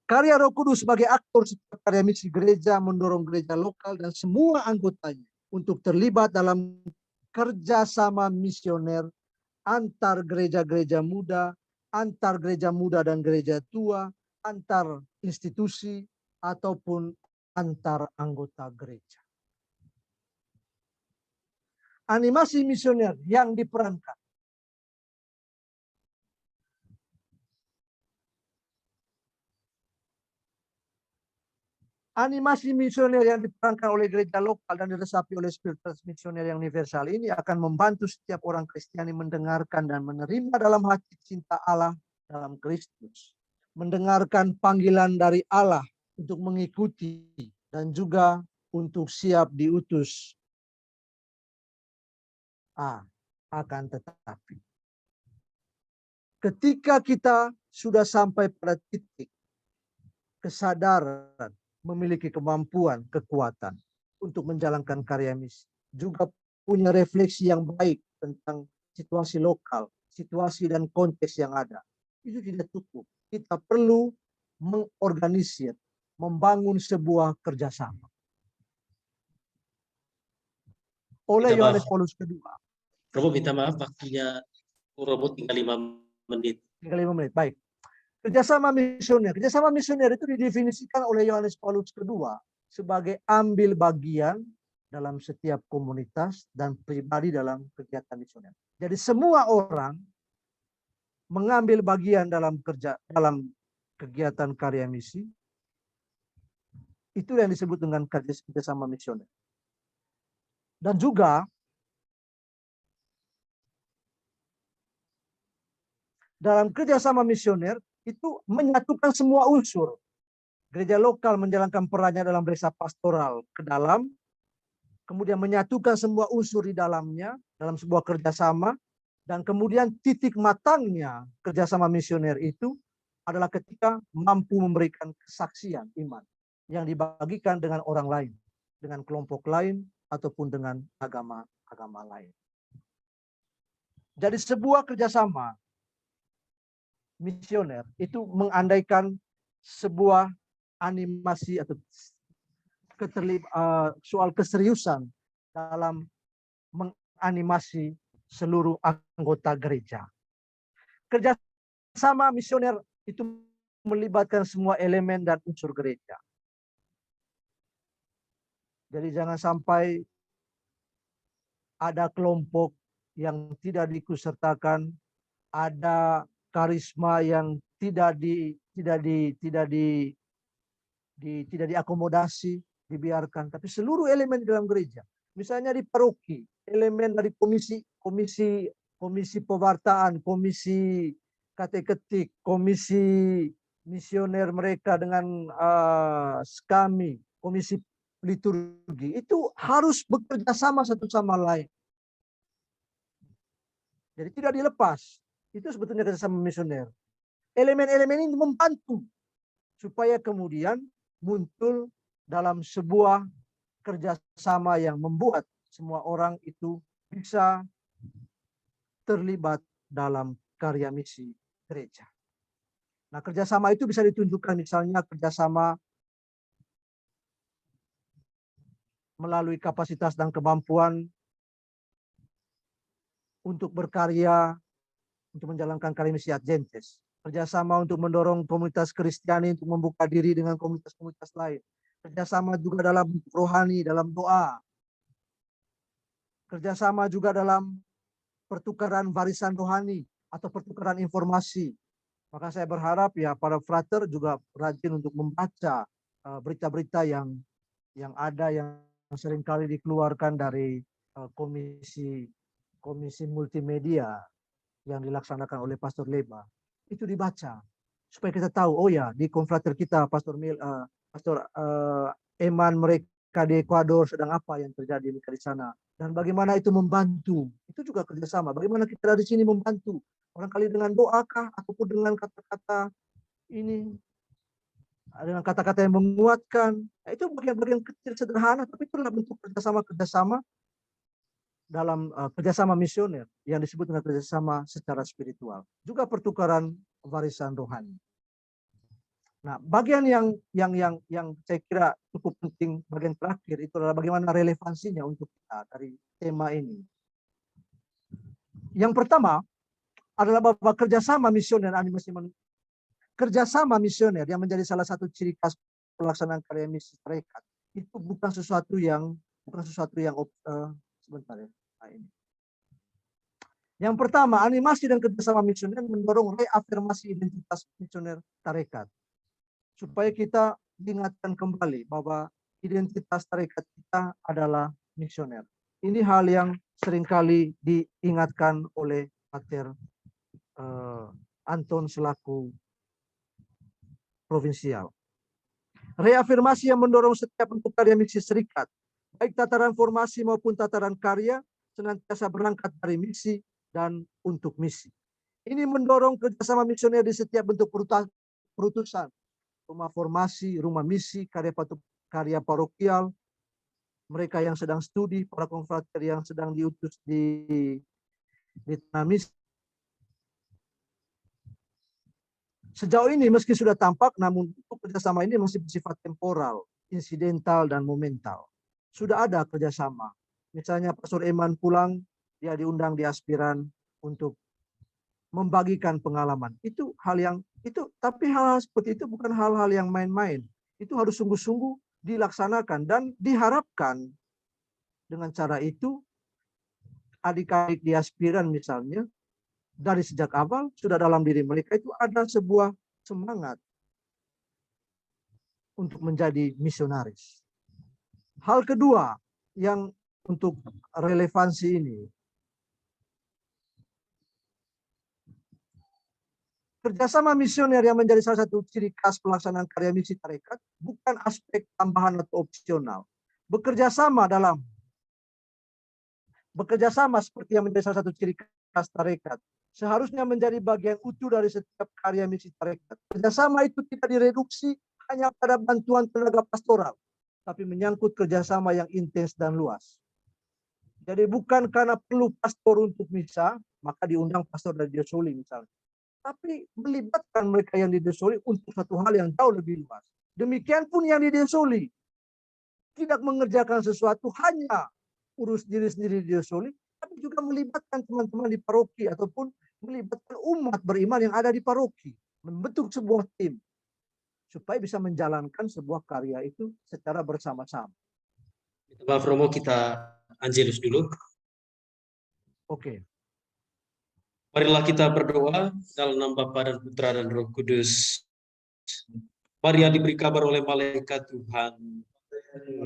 Karya Roh Kudus sebagai aktor karya misi gereja mendorong gereja lokal dan semua anggotanya untuk terlibat dalam kerjasama misioner antar gereja-gereja muda, antar gereja muda dan gereja tua, antar institusi, ataupun antar anggota gereja. Animasi misioner yang diperankan. Animasi misioner yang diperankan oleh gereja lokal dan diresapi oleh spiritualitas misioner yang universal ini akan membantu setiap orang Kristiani mendengarkan dan menerima dalam hati cinta Allah dalam Kristus. Mendengarkan panggilan dari Allah untuk mengikuti dan juga untuk siap diutus. Akan tetapi, ketika kita sudah sampai pada titik kesadaran, memiliki kemampuan, kekuatan untuk menjalankan karya misi, juga punya refleksi yang baik tentang situasi lokal, situasi dan konteks yang ada, itu tidak cukup. Kita perlu mengorganisir, membangun sebuah kerjasama. Oleh Yohanes Paulus kedua. Romo minta maaf, waktunya Romo tinggal 5 menit. Tinggal 5 menit, baik. Kerjasama misioner. Kerjasama misioner itu didefinisikan oleh Yohanes Paulus II sebagai ambil bagian dalam setiap komunitas dan pribadi dalam kegiatan misioner. Jadi semua orang mengambil bagian dalam kegiatan karya misi. Itu yang disebut dengan kerjasama misioner. Dan juga dalam kerjasama misioner itu menyatukan semua unsur. Gereja lokal menjalankan perannya dalam desa pastoral ke dalam, kemudian menyatukan semua unsur di dalamnya dalam sebuah kerjasama, dan kemudian titik matangnya kerjasama misioner itu adalah ketika mampu memberikan kesaksian iman yang dibagikan dengan orang lain, dengan kelompok lain, ataupun dengan agama lain. Jadi sebuah kerjasama misioner itu mengandaikan sebuah animasi atau soal keseriusan dalam menganimasi seluruh anggota gereja. Kerjasama misioner itu melibatkan semua elemen dan unsur gereja. Jadi jangan sampai ada kelompok yang tidak diikutsertakan, ada karisma yang tidak diakomodasi, dibiarkan. Tapi seluruh elemen dalam gereja, misalnya di paroki, elemen dari komisi pewartaan, komisi kateketik, komisi misioner mereka dengan skami, komisi liturgi, itu harus bekerja sama satu sama lain. Jadi tidak dilepas. Itu sebetulnya kerjasama misioner. Elemen-elemen ini membantu supaya kemudian muncul dalam sebuah kerjasama yang membuat semua orang itu bisa terlibat dalam karya misi gereja. Nah, kerjasama itu bisa ditunjukkan misalnya kerjasama melalui kapasitas dan kemampuan untuk berkarya, untuk menjalankan karya misi ad gentes. Kerjasama untuk mendorong komunitas Kristiani untuk membuka diri dengan komunitas-komunitas lain. Kerjasama juga dalam rohani, dalam doa. Kerjasama juga dalam pertukaran warisan rohani atau pertukaran informasi. Maka saya berharap ya para frater juga rajin untuk membaca berita-berita yang ada yang seringkali dikeluarkan dari komisi multimedia yang dilaksanakan oleh Pastor Leba. Itu dibaca supaya kita tahu, oh ya, di konfrater kita Pastor Eman mereka di Ekuador sedang apa yang terjadi di sana, dan bagaimana itu membantu. Itu juga kerjasama. Bagaimana kita dari sini membantu, barangkali dengan doakah ataupun dengan kata-kata ini, dengan kata-kata yang menguatkan. Nah, itu bagian-bagian kecil sederhana, tapi itulah bentuk kerjasama dalam kerjasama misioner yang disebut dengan kerjasama secara spiritual. Juga pertukaran warisan rohani. Nah, bagian yang saya kira cukup penting, bagian terakhir itu adalah bagaimana relevansinya untuk kita dari tema ini. Yang pertama adalah bahwa kerjasama misioner animasi kerjasama misioner yang menjadi salah satu ciri khas pelaksanaan karya misi tarekat itu bukan sesuatu yang sebentar ya. Nah, ini. Yang pertama, animasi dan kerjasama misioner mendorong reafirmasi identitas misioner tarekat supaya kita diingatkan kembali bahwa identitas tarekat kita adalah misioner. Ini hal yang seringkali diingatkan oleh Pater Anton selaku provinsial. Reafirmasi yang mendorong setiap bentuk karya misi serikat, baik tataran formasi maupun tataran karya, senantiasa berangkat dari misi dan untuk misi. Ini mendorong kerjasama misioner di setiap bentuk perutusan, rumah formasi, rumah misi, karya parokial, mereka yang sedang studi, para konfrater yang sedang diutus di tanah misi. Sejauh ini meski sudah tampak, namun kerjasama ini masih bersifat temporal, insidental, dan momental. Sudah ada kerjasama. Misalnya Pastor Eman pulang, dia diundang di Aspiran untuk membagikan pengalaman. Itu hal yang tapi hal-hal seperti itu bukan hal-hal yang main-main. Itu harus sungguh-sungguh dilaksanakan dan diharapkan dengan cara itu adik-adik di aspiran misalnya dari sejak awal sudah dalam diri mereka itu ada sebuah semangat untuk menjadi misionaris. Hal kedua yang untuk relevansi ini, kerjasama misioner yang menjadi salah satu ciri khas pelaksanaan karya misi tarekat bukan aspek tambahan atau opsional. Bekerja sama seperti yang menjadi salah satu ciri khas tarekat seharusnya menjadi bagian utuh dari setiap karya misi tarekat. Kerjasama itu tidak direduksi hanya pada bantuan tenaga pastoral, tapi menyangkut kerjasama yang intens dan luas. Jadi bukan karena perlu pastor untuk misa, maka diundang pastor dari Diosoli misalnya. Tapi melibatkan mereka yang di Diosoli untuk satu hal yang jauh lebih luas. Demikian pun yang di Diosoli. Tidak mengerjakan sesuatu hanya urus diri sendiri di Diosoli, tapi juga melibatkan teman-teman di paroki ataupun melibatkan umat beriman yang ada di paroki. Membentuk sebuah tim. Supaya bisa menjalankan sebuah karya itu secara bersama-sama. Maaf Romo, kita Angelus dulu. Oke. Marilah kita berdoa dalam nama Bapa dan Putra dan Roh Kudus. Maria diberi kabar oleh malaikat Tuhan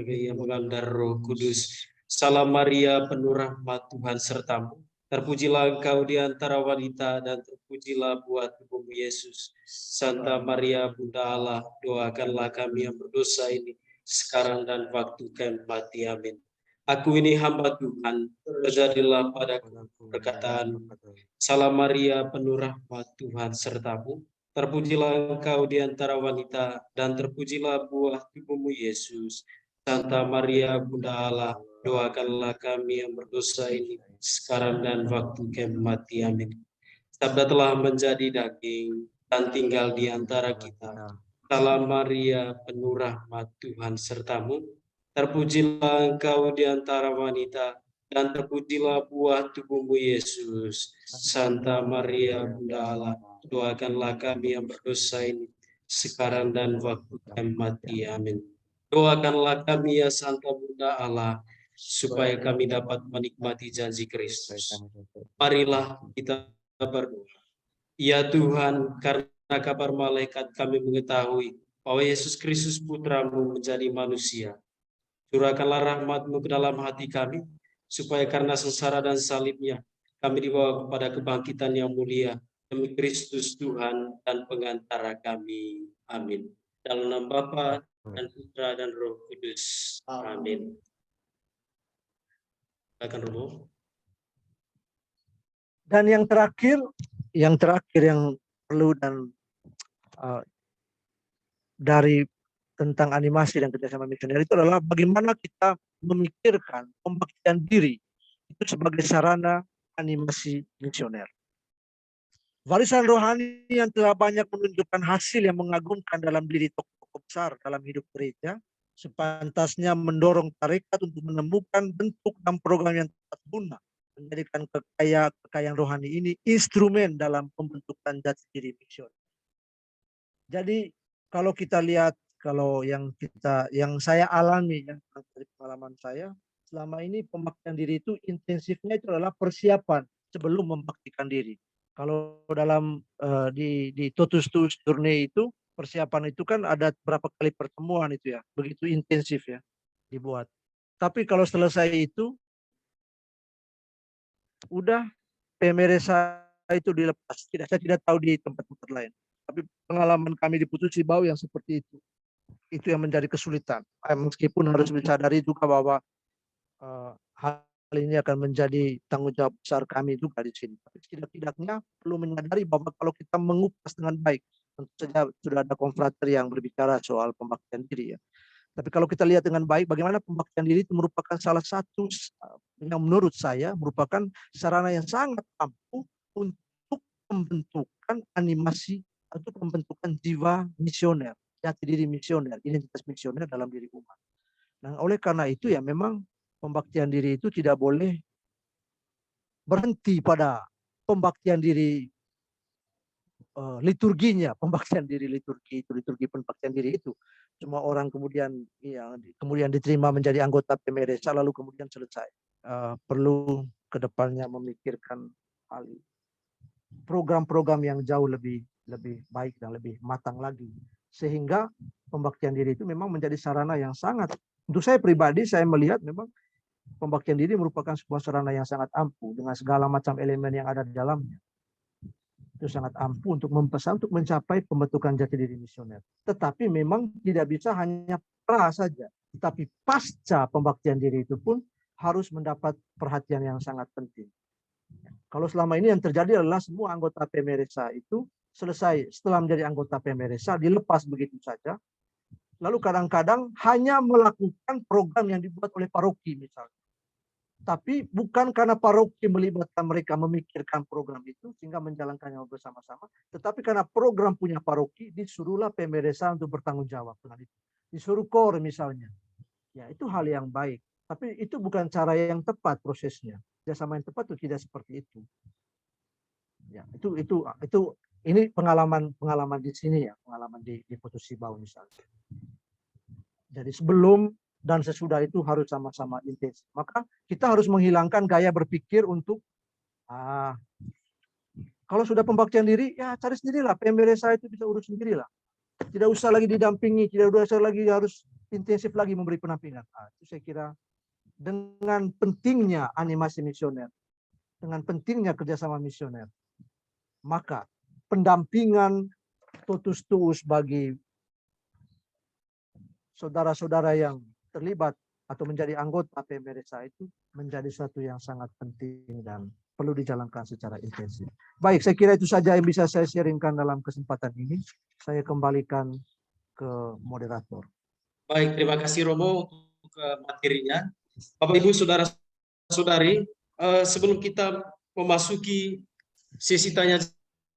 yang mengandar Roh Kudus. Salam Maria, penuh rahmat Tuhan sertamu. Terpujilah engkau di antara wanita dan terpujilah buah tubuhmu Yesus. Santa Maria Bunda Allah, doakanlah kami yang berdosa ini sekarang dan waktu kami mati. Amin. Aku ini hamba Tuhan, terjadilah padaku perkataan. Salam Maria, penuh rahmat Tuhan sertamu. Terpujilah engkau di antara wanita dan terpujilah buah tubuhmu Yesus. Santa Maria Bunda Allah, doakanlah kami yang berdosa ini sekarang dan waktu kami mati. Amin. Sabda telah menjadi daging dan tinggal di antara kita. Salam Maria, penuh rahmat Tuhan sertamu. Terpujilah engkau di antara wanita dan terpujilah buah tubuhmu Yesus. Santa Maria Bunda Allah, doakanlah kami yang berdosa ini sekarang dan waktu kami mati. Amin. Doakanlah kami ya Santa Bunda Allah, supaya kami dapat menikmati janji Kristus. Marilah kita berdoa. Ya Tuhan, karena kabar malaikat kami mengetahui bahwa Yesus Kristus Putramu menjadi manusia. Curahkanlah rahmat-Mu ke dalam hati kami, supaya karena sengsara dan salibnya, kami dibawa kepada kebangkitan yang mulia, demi Kristus Tuhan dan pengantara kami. Amin. Dalam nama Bapa dan Putra dan Roh Kudus. Amin. Silakan Romo. Dan yang terakhir yang perlu dan dari tentang animasi dan kerjasama misioner itu adalah bagaimana kita memikirkan pembaktian diri itu sebagai sarana animasi misioner. Warisan rohani yang telah banyak menunjukkan hasil yang mengagumkan dalam diri tokoh besar dalam hidup gereja, sepantasnya mendorong tarekat untuk menemukan bentuk dan program yang tepat guna, menjadikan kekayaan rohani ini instrumen dalam pembentukan jati diri misioner. Jadi kalau kita lihat, kalau yang saya alami ya, dari pengalaman saya selama ini, pembaktian diri itu intensifnya itu adalah persiapan sebelum membaktikan diri. Kalau dalam di Totus Tuus Journey itu persiapan itu kan ada berapa kali pertemuan itu ya, begitu intensif ya dibuat. Tapi kalau selesai itu udah pemeresa itu dilepas. Saya tidak tahu di tempat-tempat lain. Tapi pengalaman kami di Putus Sibau yang seperti itu yang menjadi kesulitan. Meskipun harus disadari juga bahwa hal ini akan menjadi tanggung jawab besar kami juga di sini. Tapi tidak-tidaknya perlu menyadari bahwa kalau kita mengupas dengan baik, tentu saja sudah ada konfrater yang berbicara soal pembaktian diri ya. Tapi kalau kita lihat dengan baik, bagaimana pembaktian diri itu merupakan salah satu yang menurut saya merupakan sarana yang sangat ampuh untuk pembentukan animasi atau pembentukan jiwa misioner, jati diri misioner, identitas misioner dalam diri umat. Nah, oleh karena itu ya memang pembaktian diri itu tidak boleh berhenti pada pembaktian diri liturginya, pembaktian diri liturgi itu, liturgi pembaktian diri itu. Semua orang kemudian kemudian diterima menjadi anggota PMRSA lalu kemudian selesai. Perlu kedepannya memikirkan hal ini. Program-program yang jauh lebih baik dan lebih matang lagi, sehingga pembaktian diri itu memang menjadi sarana yang sangat, untuk saya pribadi saya melihat memang pembaktian diri merupakan sebuah sarana yang sangat ampuh dengan segala macam elemen yang ada di dalamnya. Itu sangat ampuh untuk untuk mencapai pembentukan jati diri misioner. Tetapi memang tidak bisa hanya pra saja, tetapi pasca pembaktian diri itu pun harus mendapat perhatian yang sangat penting. Kalau selama ini yang terjadi adalah semua anggota PMRSA itu selesai setelah menjadi anggota PMRSA dilepas begitu saja. Lalu kadang-kadang hanya melakukan program yang dibuat oleh paroki misalnya. Tapi bukan karena paroki melibatkan mereka memikirkan program itu sehingga menjalankannya bersama-sama, tetapi karena program punya paroki disuruhlah PMRSA untuk bertanggung jawab dengan itu. Disuruh KOR misalnya. Ya, itu hal yang baik. Tapi itu bukan cara yang tepat prosesnya. Kerjasama yang tepat itu tidak seperti itu. Ya, ini pengalaman di sini ya, pengalaman di Putus Sibau misalnya. Jadi sebelum dan sesudah itu harus sama-sama intensif. Maka kita harus menghilangkan gaya berpikir untuk kalau sudah pembaktian diri, ya cari sendirilah. PMRSA itu bisa urus sendirilah. Tidak usah lagi didampingi, tidak usah lagi harus intensif lagi memberi pendampingan. Itu saya kira dengan pentingnya animasi misioner, dengan pentingnya kerjasama misioner, maka pendampingan totus tuus bagi saudara-saudara yang terlibat atau menjadi anggota PMRSA itu menjadi sesuatu yang sangat penting dan perlu dijalankan secara intensif. Baik, saya kira itu saja yang bisa saya sharingkan dalam kesempatan ini. Saya kembalikan ke moderator. Baik, terima kasih Romo untuk materinya. Bapak Ibu saudara-saudari, sebelum kita memasuki sesi tanya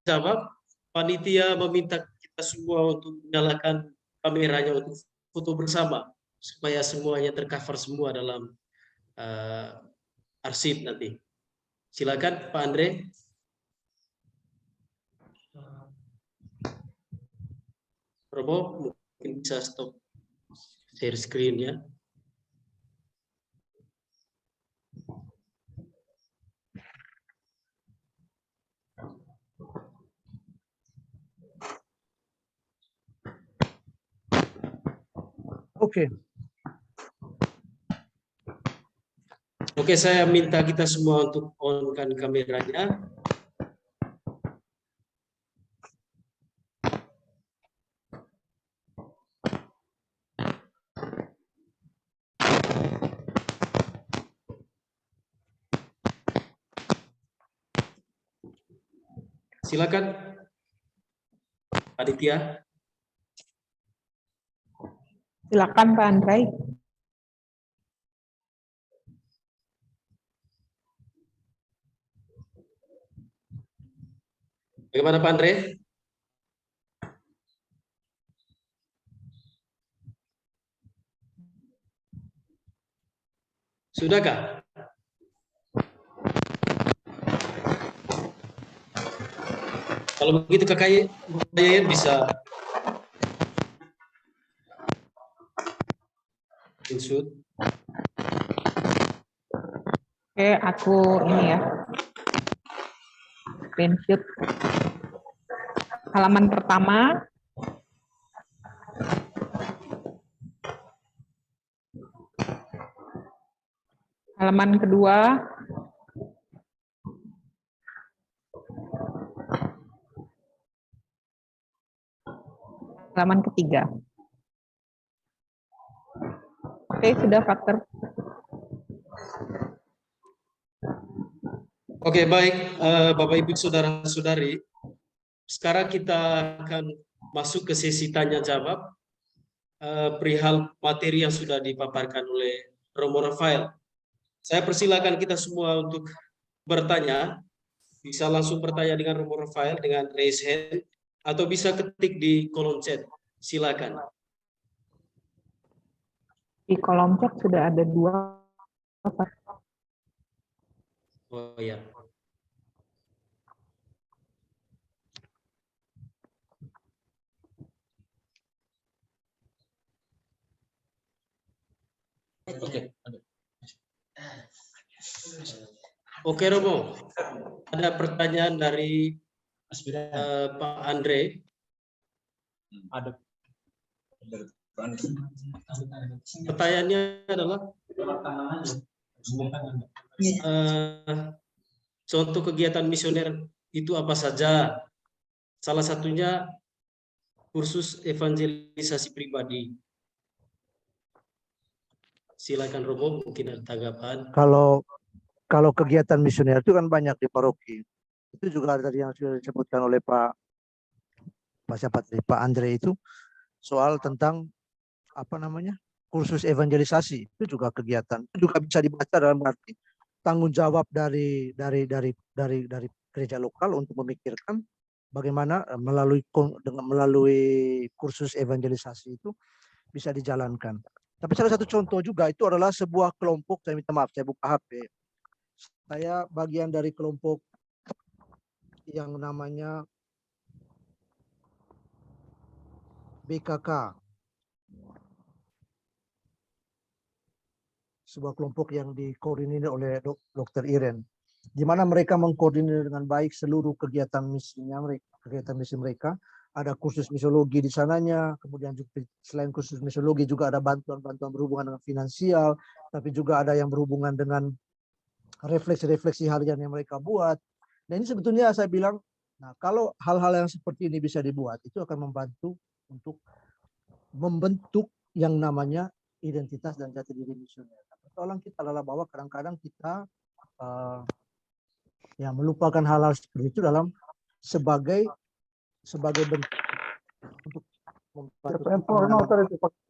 jawab, panitia meminta kita semua untuk menyalakan kameranya untuk foto bersama supaya semuanya tercover semua dalam arsip nanti. Silakan Pak Andre. Robo mungkin bisa stop share screen-nya. Oke. Oke, saya minta kita semua untuk on-kan kameranya. Silakan, panitia. Silakan Pak Andre. Bagaimana Pak Andre? Sudahkah? Kalau begitu kakak Yayan bisa insert. Oke, aku ini ya. Screenshot. Halaman pertama. Halaman kedua. Halaman ketiga. Oke, sudah Faktor. Oke, baik Bapak Ibu saudara-saudari. Sekarang kita akan masuk ke sesi tanya jawab perihal materi yang sudah dipaparkan oleh Romo Rafael. Saya persilakan kita semua untuk bertanya. Bisa langsung bertanya dengan Romo Rafael dengan raise hand atau bisa ketik di kolom chat. Silakan. Di kolom chat sudah ada 2. Oh ya. Oke. Oke, Romo. Ada pertanyaan dari Pak Andre. Pertanyaannya adalah contoh kegiatan misioner itu apa saja? Salah satunya kursus evangelisasi pribadi. Silakan Romo, mungkin ada tanggapan. Kalau kegiatan misioner itu kan banyak di paroki. Itu juga tadi yang sudah disebutkan oleh Pak Andre itu soal tentang kursus evangelisasi. Itu juga kegiatan. Itu juga bisa dibaca dalam arti tanggung jawab dari gereja lokal untuk memikirkan bagaimana melalui kursus evangelisasi itu bisa dijalankan. Tapi salah satu contoh juga itu adalah sebuah kelompok, saya minta maaf, saya buka HP. Saya bagian dari kelompok yang namanya BKK. Sebuah kelompok yang dikoordinir oleh Dr. Iren, di mana mereka mengkoordinir dengan baik seluruh kegiatan misi mereka. Ada kursus misiologi di sananya, kemudian juga selain kursus misiologi juga ada bantuan-bantuan berhubungan dengan finansial, tapi juga ada yang berhubungan dengan refleksi-refleksi harian yang mereka buat. Nah ini sebetulnya saya bilang, nah kalau hal-hal yang seperti ini bisa dibuat, itu akan membantu untuk membentuk yang namanya identitas dan jati diri misioner. Persoalan kita adalah bahwa kadang-kadang kita melupakan hal-hal seperti itu dalam sebagai bentuk untuk membantu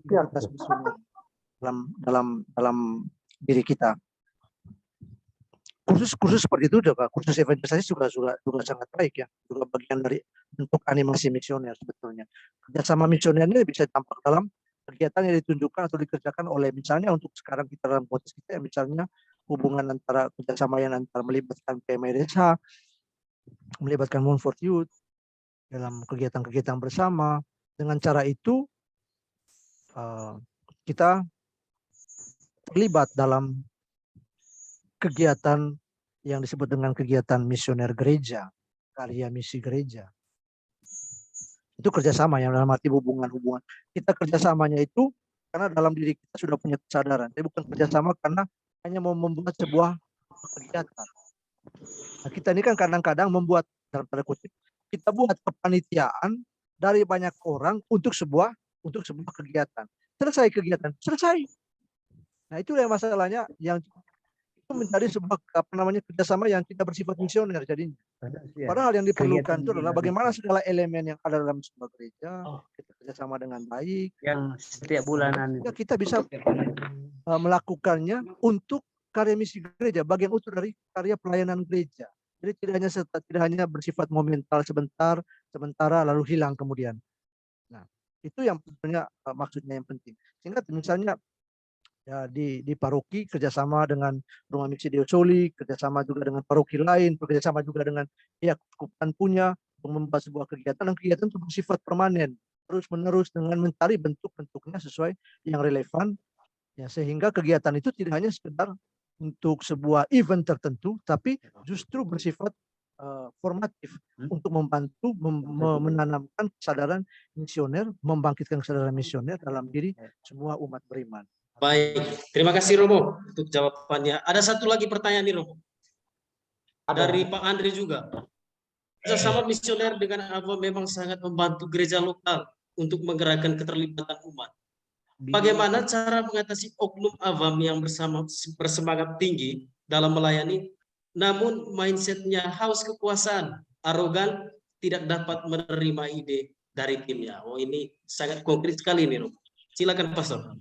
identitas misioner dalam diri kita. Kursus seperti itu juga, kursus evangelisasi juga sangat baik ya, juga bagian dari bentuk animasi misioner sebetulnya. Kerjasama misioner ini bisa tampak dalam kegiatan yang ditunjukkan atau dikerjakan oleh, misalnya untuk sekarang kita dalam konteks kita ya, misalnya hubungan antara kerjasama yang antara melibatkan PMDSH, melibatkan Montfort Youth dalam kegiatan-kegiatan bersama. Dengan cara itu kita terlibat dalam kegiatan yang disebut dengan kegiatan misioner gereja, karya misi gereja. Itu kerjasama yang dalam arti hubungan. Kita kerjasamanya itu karena dalam diri kita sudah punya kesadaran. Tapi bukan kerjasama karena hanya mau membuat sebuah kegiatan. Nah, kita ini kan kadang-kadang membuat, dalam tanda kutip, kita buat kepanitiaan dari banyak orang untuk sebuah kegiatan. Selesai kegiatan, selesai. Nah itu yang masalahnya, yang itu menjadi sebuah kerjasama yang tidak bersifat misioner jadinya. Padahal yang diperlukan itu adalah bagaimana segala elemen yang ada dalam sebuah gereja kita kerjasama dengan baik. Yang setiap bulanan ya, kita bisa melakukannya untuk karya misi gereja, bagian utuh dari karya pelayanan gereja. Jadi tidak hanya bersifat momental sementara lalu hilang kemudian. Nah itu yang sebenarnya maksudnya yang penting. Sehingga misalnya ya, di paroki kerjasama dengan Rumah Misi Deo Soli, kerjasama juga dengan paroki lain, kerjasama juga dengan pihak keuskupan punya untuk membuat sebuah kegiatan, dan kegiatan itu bersifat permanen, terus-menerus dengan mencari bentuk-bentuknya sesuai yang relevan, ya, sehingga kegiatan itu tidak hanya sekedar untuk sebuah event tertentu, tapi justru bersifat formatif untuk membantu menanamkan kesadaran misioner, membangkitkan kesadaran misioner dalam diri semua umat beriman. Baik, terima kasih Romo untuk jawabannya. Ada satu lagi pertanyaan nih Romo. Dari Pak Andre juga. Kerjasama misioner dengan AWAM memang sangat membantu gereja lokal untuk menggerakkan keterlibatan umat. Bagaimana cara mengatasi oknum AWAM yang bersemangat tinggi dalam melayani, namun mindsetnya haus kekuasaan, arogan, tidak dapat menerima ide dari timnya. Oh ini sangat konkret sekali nih Romo. Silakan Pastor.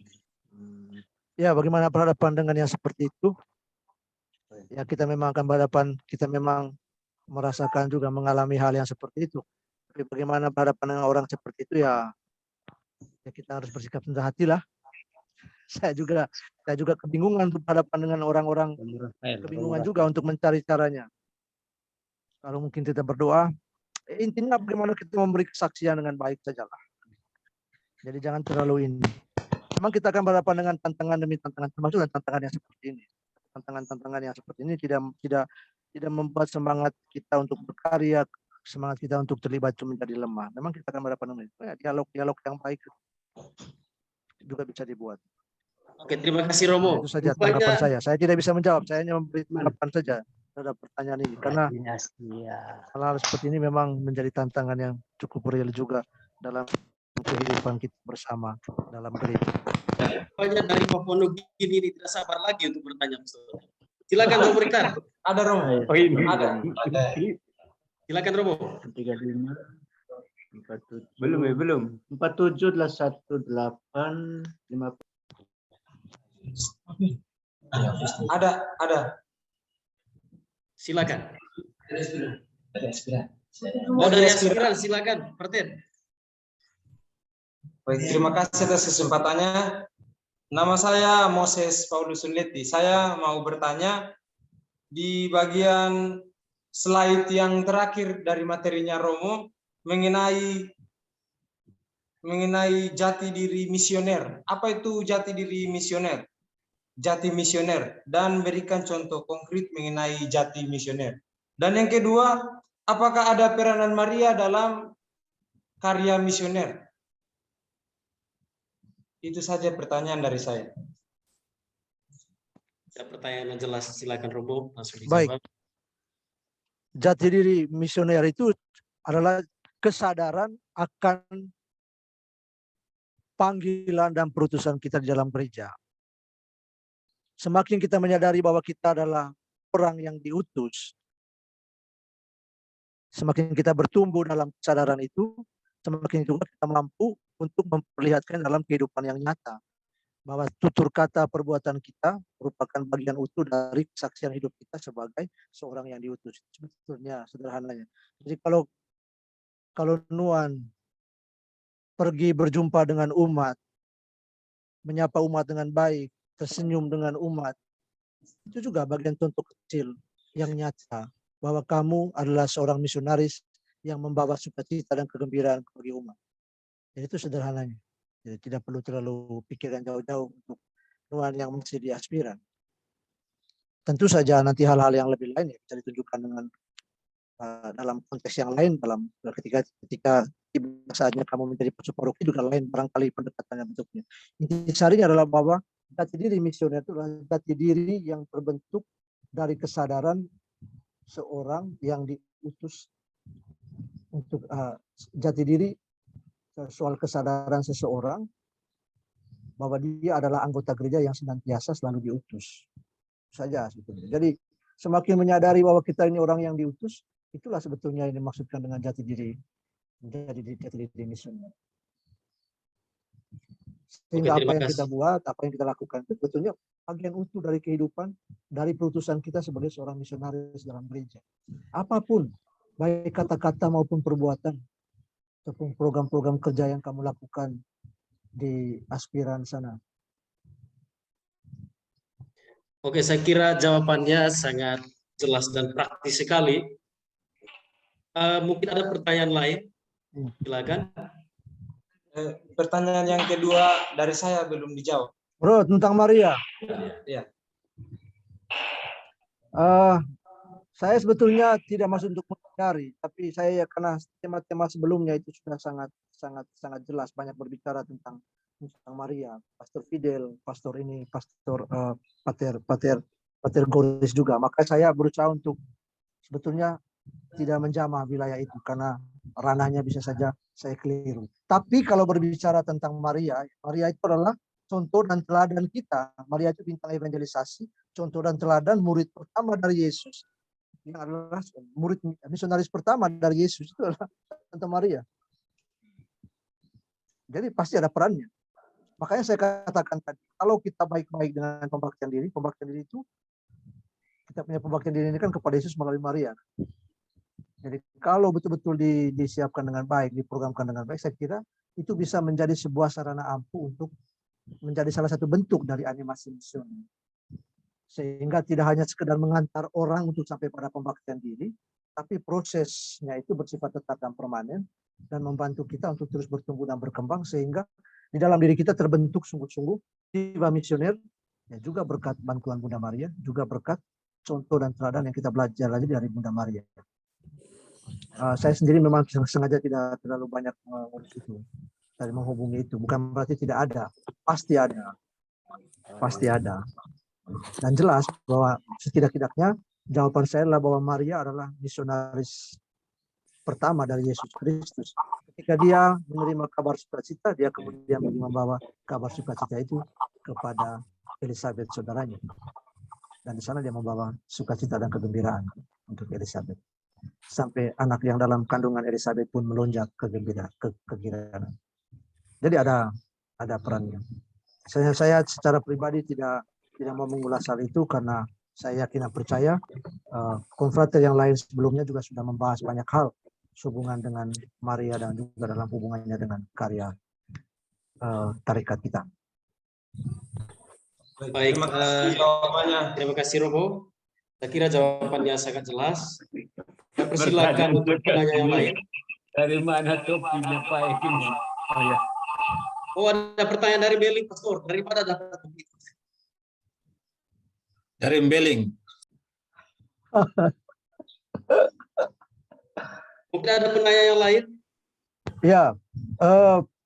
Ya, bagaimana berhadapan dengan yang seperti itu? Ya, kita memang akan berhadapan, kita memang merasakan juga mengalami hal yang seperti itu. Tapi bagaimana berhadapan dengan orang seperti itu ya kita harus bersikap rendah hati lah. Saya juga kebingungan untuk berhadapan dengan orang-orang, kebingungan juga untuk mencari caranya. Kalau mungkin kita berdoa, intinya bagaimana kita memberi kesaksian dengan baik sajalah. Jadi jangan terlalu ini. Memang kita akan berhadapan dengan tantangan demi tantangan, termasuk tantangan yang seperti ini. Tantangan-tantangan yang seperti ini tidak membuat semangat kita untuk berkarya, semangat kita untuk terlibat itu menjadi lemah. Memang kita akan berhadapan dengan itu. Dialog-dialog yang baik juga bisa dibuat. Oke, terima kasih Romo. Itu saja Rupanya- tanggapan saya. Saya tidak bisa menjawab. Saya hanya memberi tanggapan saja terhadap pertanyaan ini. Karena hal-hal seperti ini memang menjadi tantangan yang cukup real juga dalam kehidupan kita bersama dalam gereja. Rupanya dari Papua Nugini ini tidak sabar lagi untuk bertanya. Silakan Romo Ricard. Ada Romo. Oh ini. Ada. Silakan Romo. 35 47 belum ya belum 47 adalah 18 5 Ada. Silakan. Oh dari Aspiran, silakan. Perten. Baik, terima kasih atas kesempatannya. Nama saya Moses Paulus Sunleti. Saya mau bertanya di bagian slide yang terakhir dari materinya Romo mengenai jati diri misioner. Apa itu jati diri misioner? Jati misioner, dan berikan contoh konkret mengenai jati misioner. Dan yang kedua, apakah ada peranan Maria dalam karya misioner? Itu saja pertanyaan dari saya. Pertanyaan yang jelas, silakan Romo langsung Baik. dijawab. Jati diri misioner itu adalah kesadaran akan panggilan dan perutusan kita di dalam gereja. Semakin kita menyadari bahwa kita adalah orang yang diutus, semakin kita bertumbuh dalam kesadaran itu, semakin juga kita mampu untuk memperlihatkan dalam kehidupan yang nyata bahwa tutur kata perbuatan kita merupakan bagian utuh dari kesaksian hidup kita sebagai seorang yang diutus. Sebetulnya sederhananya. Jadi kalau Nuan pergi berjumpa dengan umat, menyapa umat dengan baik, tersenyum dengan umat, itu juga bagian contoh kecil yang nyata bahwa kamu adalah seorang misionaris yang membawa sukacita dan kegembiraan bagi umat. Jadi itu sederhananya. Jadi tidak perlu terlalu pikirkan jauh-jauh untuk Nuan yang masih di Aspiran. Tentu saja nanti hal-hal yang lebih lain ya bisa ditunjukkan dengan dalam konteks yang lain, dalam ketika saatnya kamu menjadi pesuruh paroki juga lain barangkali pendekatannya bentuknya. Intisarinya adalah bahwa jati diri misioner itu adalah jati diri yang terbentuk dari kesadaran seorang yang diutus untuk jati diri soal kesadaran seseorang bahwa dia adalah anggota gereja yang senantiasa selalu diutus. Saja sebetulnya. Jadi semakin menyadari bahwa kita ini orang yang diutus, itulah sebetulnya yang dimaksudkan dengan jati diri misioner. Sehingga Oke, apa yang kasih. kita buat, apa yang kita lakukan itu sebetulnya bagian utuh dari kehidupan, dari perutusan kita sebagai seorang misionaris dalam gereja. Apapun, baik kata-kata maupun perbuatan, ataupun program-program kerja yang kamu lakukan di Aspiran sana. Oke, saya kira jawabannya sangat jelas dan praktis sekali. Mungkin ada pertanyaan lain? Silakan. Pertanyaan yang kedua dari saya belum dijawab. Bro, tentang Maria. Ya. Saya sebetulnya tidak masuk untuk mencari, tapi saya karena tema-tema sebelumnya itu sudah sangat jelas, banyak berbicara tentang Maria, Pastor Fidel, Pastor ini, Pastor Pater Goris juga. Maka saya berusaha untuk sebetulnya tidak menjamah wilayah itu karena ranahnya bisa saja saya keliru. Tapi kalau berbicara tentang Maria, Maria itu adalah contoh dan teladan kita. Maria itu bintang evangelisasi, contoh dan teladan murid pertama dari Yesus. Yang adalah murid misionaris pertama dari Yesus itu adalah Santa Maria. Jadi pasti ada perannya. Makanya saya katakan tadi, kalau kita baik-baik dengan pembaktian diri itu kita punya pembaktian diri ini kan kepada Yesus melalui Maria. Jadi kalau betul-betul disiapkan dengan baik, diprogramkan dengan baik, saya kira itu bisa menjadi sebuah sarana ampuh untuk menjadi salah satu bentuk dari animasi misioner. Sehingga tidak hanya sekedar mengantar orang untuk sampai pada pembaktian diri, tapi prosesnya itu bersifat tetap dan permanen dan membantu kita untuk terus bertumbuh dan berkembang sehingga di dalam diri kita terbentuk sungguh-sungguh jiwa misioner, ya juga berkat bantuan Bunda Maria, juga berkat contoh dan teladan yang kita belajar lagi dari Bunda Maria. Saya sendiri memang sengaja tidak terlalu banyak mengurus itu, dari menghubungi itu. Bukan berarti tidak ada, pasti ada, pasti ada. Dan jelas bahwa setidak-tidaknya jawaban saya adalah bahwa Maria adalah misionaris pertama dari Yesus Kristus. Ketika dia menerima kabar sukacita, dia kemudian membawa kabar sukacita itu kepada Elizabeth saudaranya. Dan di sana dia membawa sukacita dan kegembiraan untuk Elizabeth. Sampai anak yang dalam kandungan Elizabeth pun melonjak kegembiraan. Jadi ada perannya. Saya secara pribadi tidak mau mengulas hal itu karena saya yakin dan percaya konfrater yang lain sebelumnya juga sudah membahas banyak hal sehubungan dengan Maria dan juga dalam hubungannya dengan karya tarekat kita. Baik, terima kasih Romo. Saya kira jawabannya sangat jelas. Saya persilakan untuk penanya yang lain. Dari mana topinya Pak ini? Oh ya. Oh, ada pertanyaan dari Beling, Pastor. Dari mana dapat topi? Dari Beling. Mungkin ada penanya yang lain? Ya,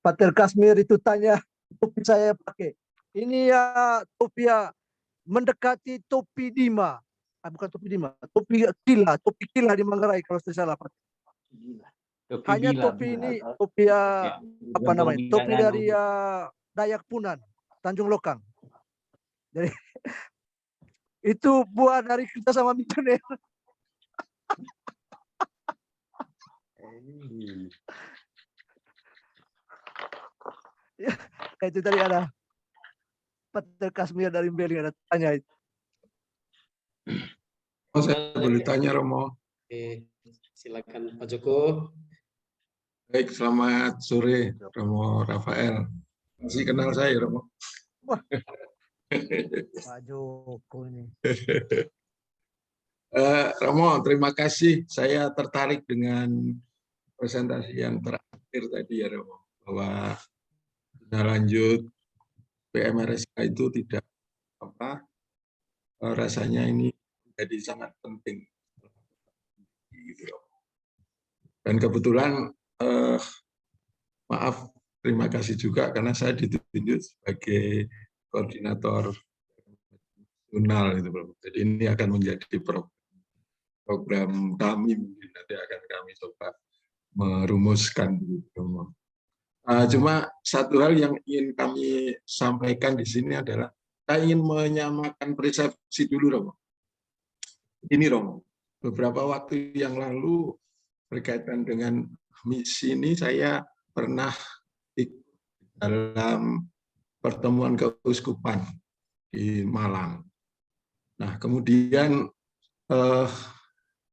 Pater Kasmir itu tanya topi saya pakai. Ini ya topi ya mendekati topi Dima. Bukan topi Dima, topi Kila di Manggarai kalau saya salah. Hanya topi ini, topi ya, apa namanya? Topi dari Dayak Punan, Tanjung Lokang. Jadi itu buat dari kita sama misioner. Ya, itu tadi ada Pater Kasmir dari Beling ada tanya itu. Oh, saya boleh tanya, Romo. Oke, silakan Pak Joko. Baik, selamat sore, Romo Rafael. Masih kenal saya, Romo? Wah. Pak Joko ini. Romo, terima kasih. Saya tertarik dengan presentasi yang terakhir tadi ya, Romo. Bahwa lanjut PMRSK itu tidak rasanya ini jadi sangat penting. Dan kebetulan maaf, terima kasih juga karena saya ditunjuk sebagai koordinator nasional itu, jadi ini akan menjadi program kami, mungkin nanti akan kami coba merumuskan. Cuma satu hal yang ingin kami sampaikan di sini adalah kita ingin menyamakan persepsi dulu, Romo. Ini, Romo, beberapa waktu yang lalu berkaitan dengan misi ini saya pernah ikut dalam pertemuan keuskupan di Malang. Nah, kemudian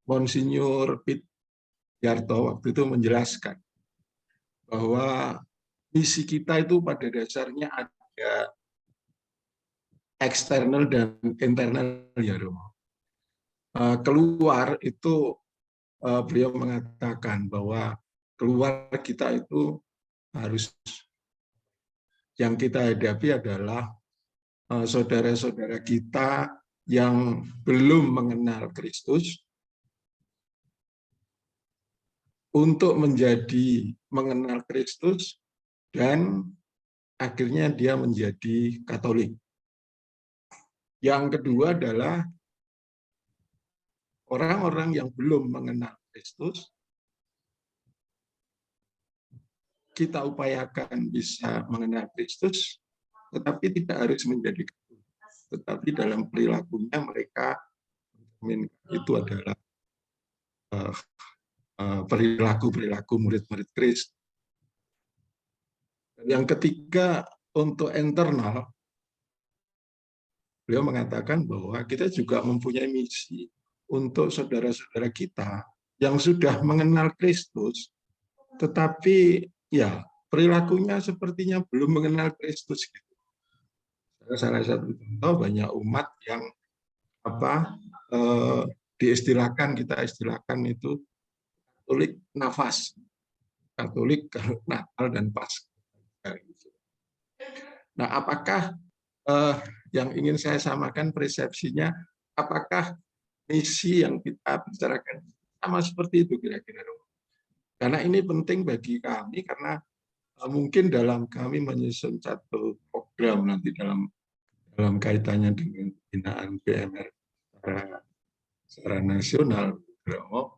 Monsinyur Pit Yarto waktu itu menjelaskan bahwa misi kita itu pada dasarnya ada eksternal dan internal ya, Romo. Keluar itu beliau mengatakan bahwa keluar kita itu harus yang kita hadapi adalah saudara-saudara kita yang belum mengenal Kristus untuk menjadi mengenal Kristus dan akhirnya dia menjadi Katolik. Yang kedua adalah orang-orang yang belum mengenal Kristus, kita upayakan bisa mengenal Kristus, tetapi tidak harus menjadi Katolik. Tetapi dalam perilakunya mereka itu adalah perilaku murid-murid Kristus. Yang ketiga, untuk internal, beliau mengatakan bahwa kita juga mempunyai misi untuk saudara-saudara kita yang sudah mengenal Kristus, tetapi ya perilakunya sepertinya belum mengenal Kristus. Salah satu contoh, banyak umat yang kita istilahkan itu Katolik nafas, Katolik Natal dan Paskah. Nah, apakah yang ingin saya samakan persepsinya, apakah misi yang kita bicarakan sama seperti itu kira-kira? Karena ini penting bagi kami, karena mungkin dalam kami menyusun satu program nanti dalam kaitannya dengan pembinaan PMR secara nasional,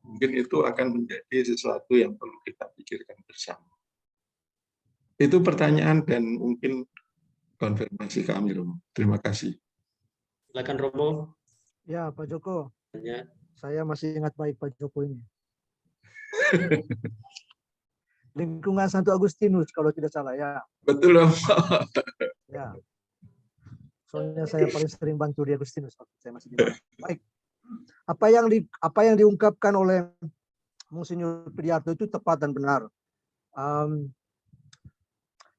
mungkin itu akan menjadi sesuatu yang perlu kita pikirkan bersama. Itu pertanyaan dan mungkin konfirmasi kami, Romo. Terima kasih. Silakan Romo. Ya, Pak Joko. Ya. Saya masih ingat baik Pak Joko ini. Lingkungan Santo Agustinus kalau tidak salah ya. Betul, Romo. Ya. Soalnya saya paling sering bantu di Agustinus waktu saya masih di mana. Baik. Apa yang diungkapkan oleh Monsinyur Priharto itu tepat dan benar.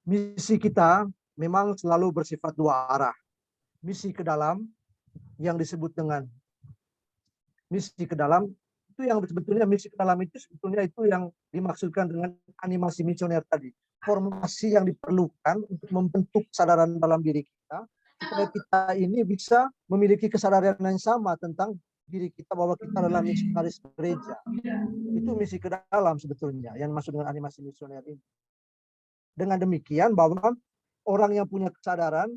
Misi kita memang selalu bersifat dua arah. Misi ke dalam yang disebut dengan misi ke dalam itu yang sebetulnya misi ke dalam itu sebetulnya itu yang dimaksudkan dengan animasi misioner tadi. Formasi yang diperlukan untuk membentuk kesadaran dalam diri kita supaya kita ini bisa memiliki kesadaran yang sama tentang diri kita bahwa kita adalah misionaris gereja. Itu misi ke dalam sebetulnya yang dimaksud dengan animasi misioner ini. Dengan demikian bahwa orang yang punya kesadaran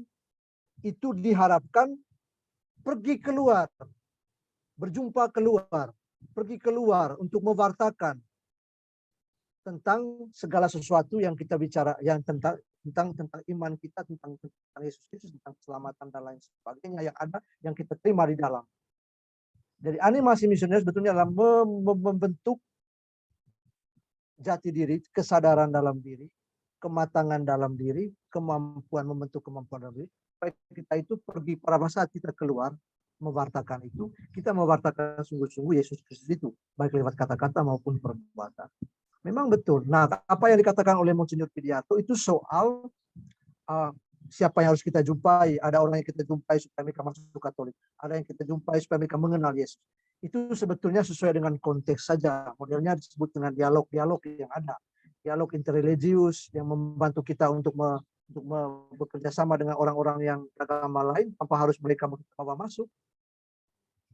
itu diharapkan pergi keluar, berjumpa keluar, pergi keluar untuk mewartakan tentang segala sesuatu yang kita bicara, yang tentang iman kita, tentang Yesus Kristus, tentang keselamatan dan lain sebagainya yang ada, yang kita terima di dalam. Jadi animasi misioner sebetulnya adalah membentuk jati diri, kesadaran dalam diri, kematangan dalam diri, kemampuan membentuk kemampuan dalam diri. Supaya kita itu pergi pada saat kita keluar mewartakan itu, kita mewartakan sungguh-sungguh Yesus Kristus itu, baik lewat kata-kata maupun perbuatan. Memang betul. Nah, apa yang dikatakan oleh Monsinyur Priharto itu soal siapa yang harus kita jumpai. Ada orang yang kita jumpai supaya mereka masuk Katolik. Ada yang kita jumpai supaya mereka mengenal Yesus. Itu sebetulnya sesuai dengan konteks saja. Modelnya disebut dengan dialog-dialog yang ada. Dialog interreligius yang membantu kita untuk bekerja sama dengan orang-orang yang beragama lain tanpa harus mereka bawa masuk.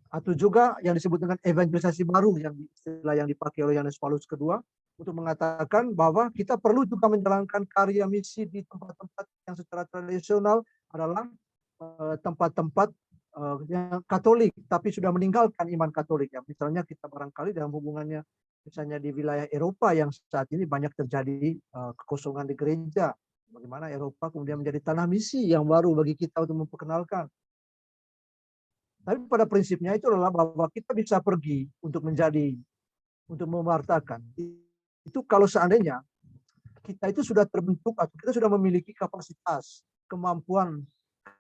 Atau juga yang disebut dengan evangelisasi baru yang istilah yang dipakai oleh Yohanes Paulus II untuk mengatakan bahwa kita perlu juga menjalankan karya misi di tempat-tempat yang secara tradisional adalah tempat-tempat yang Katolik tapi sudah meninggalkan iman Katolik ya. Misalnya kita barangkali dalam hubungannya misalnya di wilayah Eropa yang saat ini banyak terjadi kekosongan di gereja. Bagaimana Eropa kemudian menjadi tanah misi yang baru bagi kita untuk memperkenalkan. Tapi pada prinsipnya itu adalah bahwa kita bisa pergi untuk mewartakan. Itu kalau seandainya kita itu sudah terbentuk atau kita sudah memiliki kapasitas, kemampuan,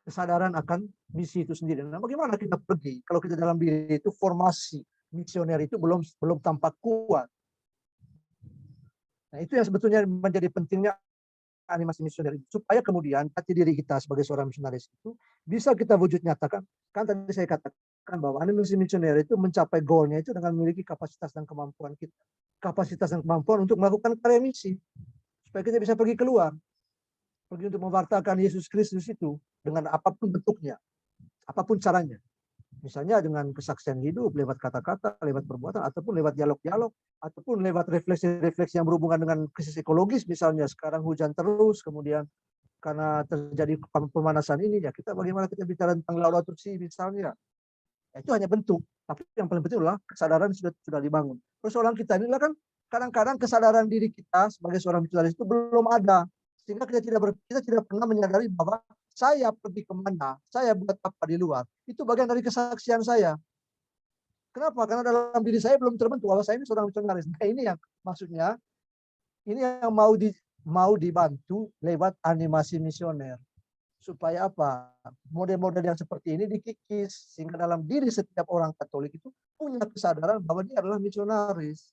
kesadaran akan misi itu sendiri. Nah, bagaimana kita pergi kalau kita dalam diri itu formasi misioner itu belum tampak kuat. Nah, itu yang sebetulnya menjadi pentingnya animasi misioner itu, supaya kemudian hati diri kita sebagai seorang misionaris itu bisa kita wujud nyatakan. Kan tadi saya katakan bahwa animasi misioner itu mencapai goalnya itu dengan memiliki kapasitas dan kemampuan kita. Kapasitas dan kemampuan untuk melakukan karya misi. Supaya kita bisa pergi keluar. Pergi untuk mewartakan Yesus Kristus itu dengan apapun bentuknya. Apapun caranya. Misalnya dengan kesaksian hidup, lewat kata-kata, lewat perbuatan, ataupun lewat dialog-dialog, ataupun lewat refleksi-refleksi yang berhubungan dengan krisis ekologis, misalnya sekarang hujan terus, kemudian karena terjadi pemanasan ini, ya kita bagaimana kita bicara tentang Laudato Si misalnya. Ya, itu hanya bentuk, tapi yang paling penting adalah kesadaran sudah dibangun. Persoalan kita ini adalah kan kadang-kadang kesadaran diri kita sebagai seorang misionaris itu belum ada, sehingga kita tidak pernah menyadari bahwa saya pergi kemana, saya buat apa di luar, itu bagian dari kesaksian saya. Kenapa? Karena dalam diri saya belum terbentuk bahwa saya ini seorang misionaris. Nah, ini yang maksudnya, ini yang mau dibantu lewat animasi misioner. Supaya apa? Model-model yang seperti ini dikikis, sehingga dalam diri setiap orang Katolik itu punya kesadaran bahwa dia adalah misionaris.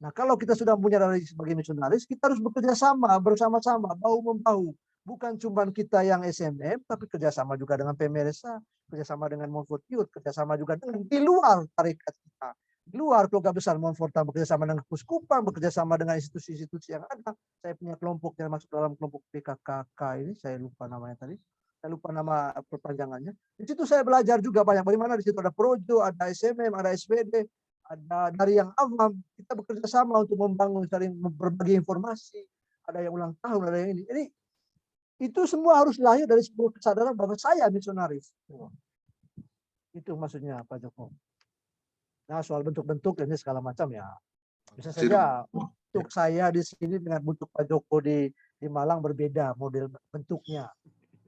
Nah, kalau kita sudah punya diri sebagai misionaris, kita harus bekerja sama, bersama-sama, bahu-membahu. Bukan cuma kita yang SMM, tapi kerjasama juga dengan PMRSA, kerjasama dengan Montfort Youth, kerjasama juga dengan di luar tarekat kita, luar keluarga besar Montfort bekerja sama dengan Keuskupan, bekerja sama dengan institusi-institusi yang ada. Saya punya kelompok yang masuk dalam kelompok PKKK ini, saya lupa namanya tadi. Saya lupa nama perpanjangannya. Di situ saya belajar juga banyak. Bagaimana di situ ada Projo, ada SMM, ada SPD, ada dari yang awam. Kita bekerja sama untuk membangun, saling berbagi informasi. Ada yang ulang tahun, ada yang ini. Jadi itu semua harus lahir dari sebuah kesadaran bahwa saya misionaris. Itu maksudnya Pak Joko. Nah, soal bentuk-bentuk ini segala macam ya. Bisa saja untuk saya di sini dengan bentuk Pak Joko di Malang berbeda model bentuknya.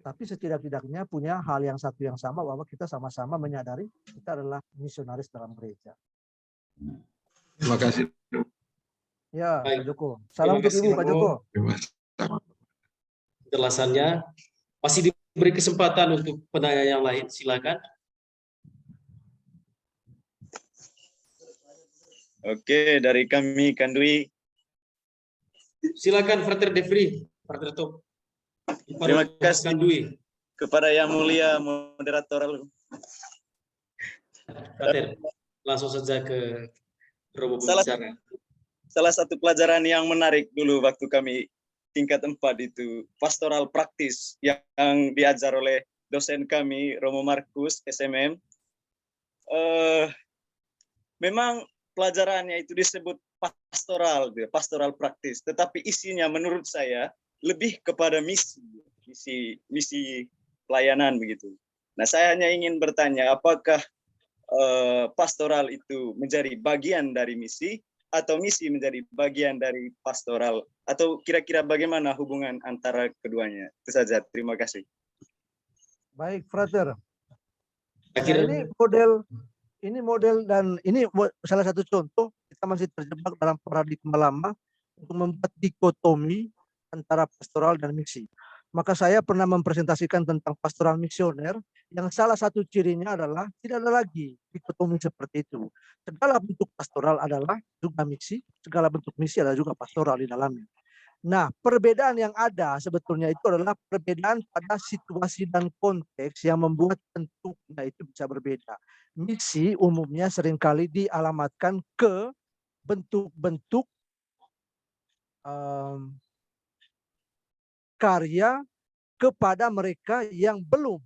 Tapi setidak-tidaknya punya hal yang satu yang sama bahwa kita sama-sama menyadari kita adalah misionaris dalam gereja. Terima kasih. Ya, Baik. Pak Joko. Salam untuk Terima kasih, Ibu, Pak Romo. Joko. Terima kasih. Penjelasannya. Masih diberi kesempatan untuk penanya yang lain, silakan. Oke, dari kami Kandui. Silakan Frater Devri, Frater Top. Terima kasih Kandui. kepada Yang Mulia Moderator. Frater, langsung saja ke Romo Salah- pembicara. Salah satu pelajaran yang menarik dulu waktu kami tingkat 4 itu pastoral praktis yang diajar oleh dosen kami Romo Markus SMM. Memang pelajarannya itu disebut pastoral praktis, tetapi isinya menurut saya lebih kepada misi pelayanan begitu. Nah, saya hanya ingin bertanya, apakah pastoral itu menjadi bagian dari misi atau misi menjadi bagian dari pastoral, atau kira-kira bagaimana hubungan antara keduanya? Itu saja. Terima kasih. Baik, Frater. Nah, Akhirnya, ini model dan ini salah satu contoh kita masih terjebak dalam paradigma lama untuk membuat dikotomi antara pastoral dan misi. Maka saya pernah mempresentasikan tentang pastoral misioner yang salah satu cirinya adalah tidak ada lagi dikotomi seperti itu. Segala bentuk pastoral adalah juga misi, segala bentuk misi adalah juga pastoral di dalamnya. Nah, perbedaan yang ada sebetulnya itu adalah perbedaan pada situasi dan konteks yang membuat bentuknya itu bisa berbeda. Misi umumnya seringkali dialamatkan ke bentuk-bentuk karya kepada mereka yang belum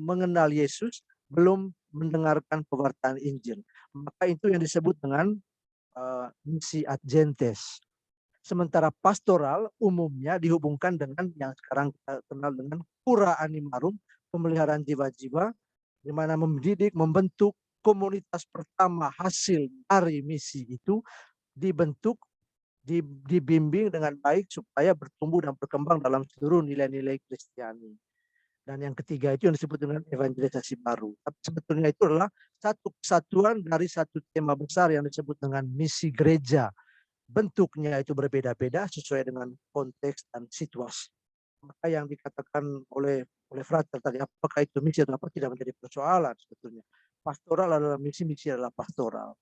mengenal Yesus, belum mendengarkan pewartaan Injil. Maka itu yang disebut dengan misi ad gentes. Sementara pastoral umumnya dihubungkan dengan yang sekarang kita kenal dengan cura animarum, pemeliharaan jiwa-jiwa, di mana mendidik, membentuk komunitas pertama hasil dari misi itu dibentuk, dibimbing dengan baik supaya bertumbuh dan berkembang dalam seluruh nilai-nilai Kristiani. Dan yang ketiga itu yang disebut dengan evangelisasi baru. Tapi sebetulnya itu adalah satu kesatuan dari satu tema besar yang disebut dengan misi gereja. Bentuknya itu berbeda-beda sesuai dengan konteks dan situasi. Maka yang dikatakan oleh Frater tadi, apakah itu misi atau apa, tidak menjadi persoalan sebetulnya. Pastoral adalah misi adalah pastoral.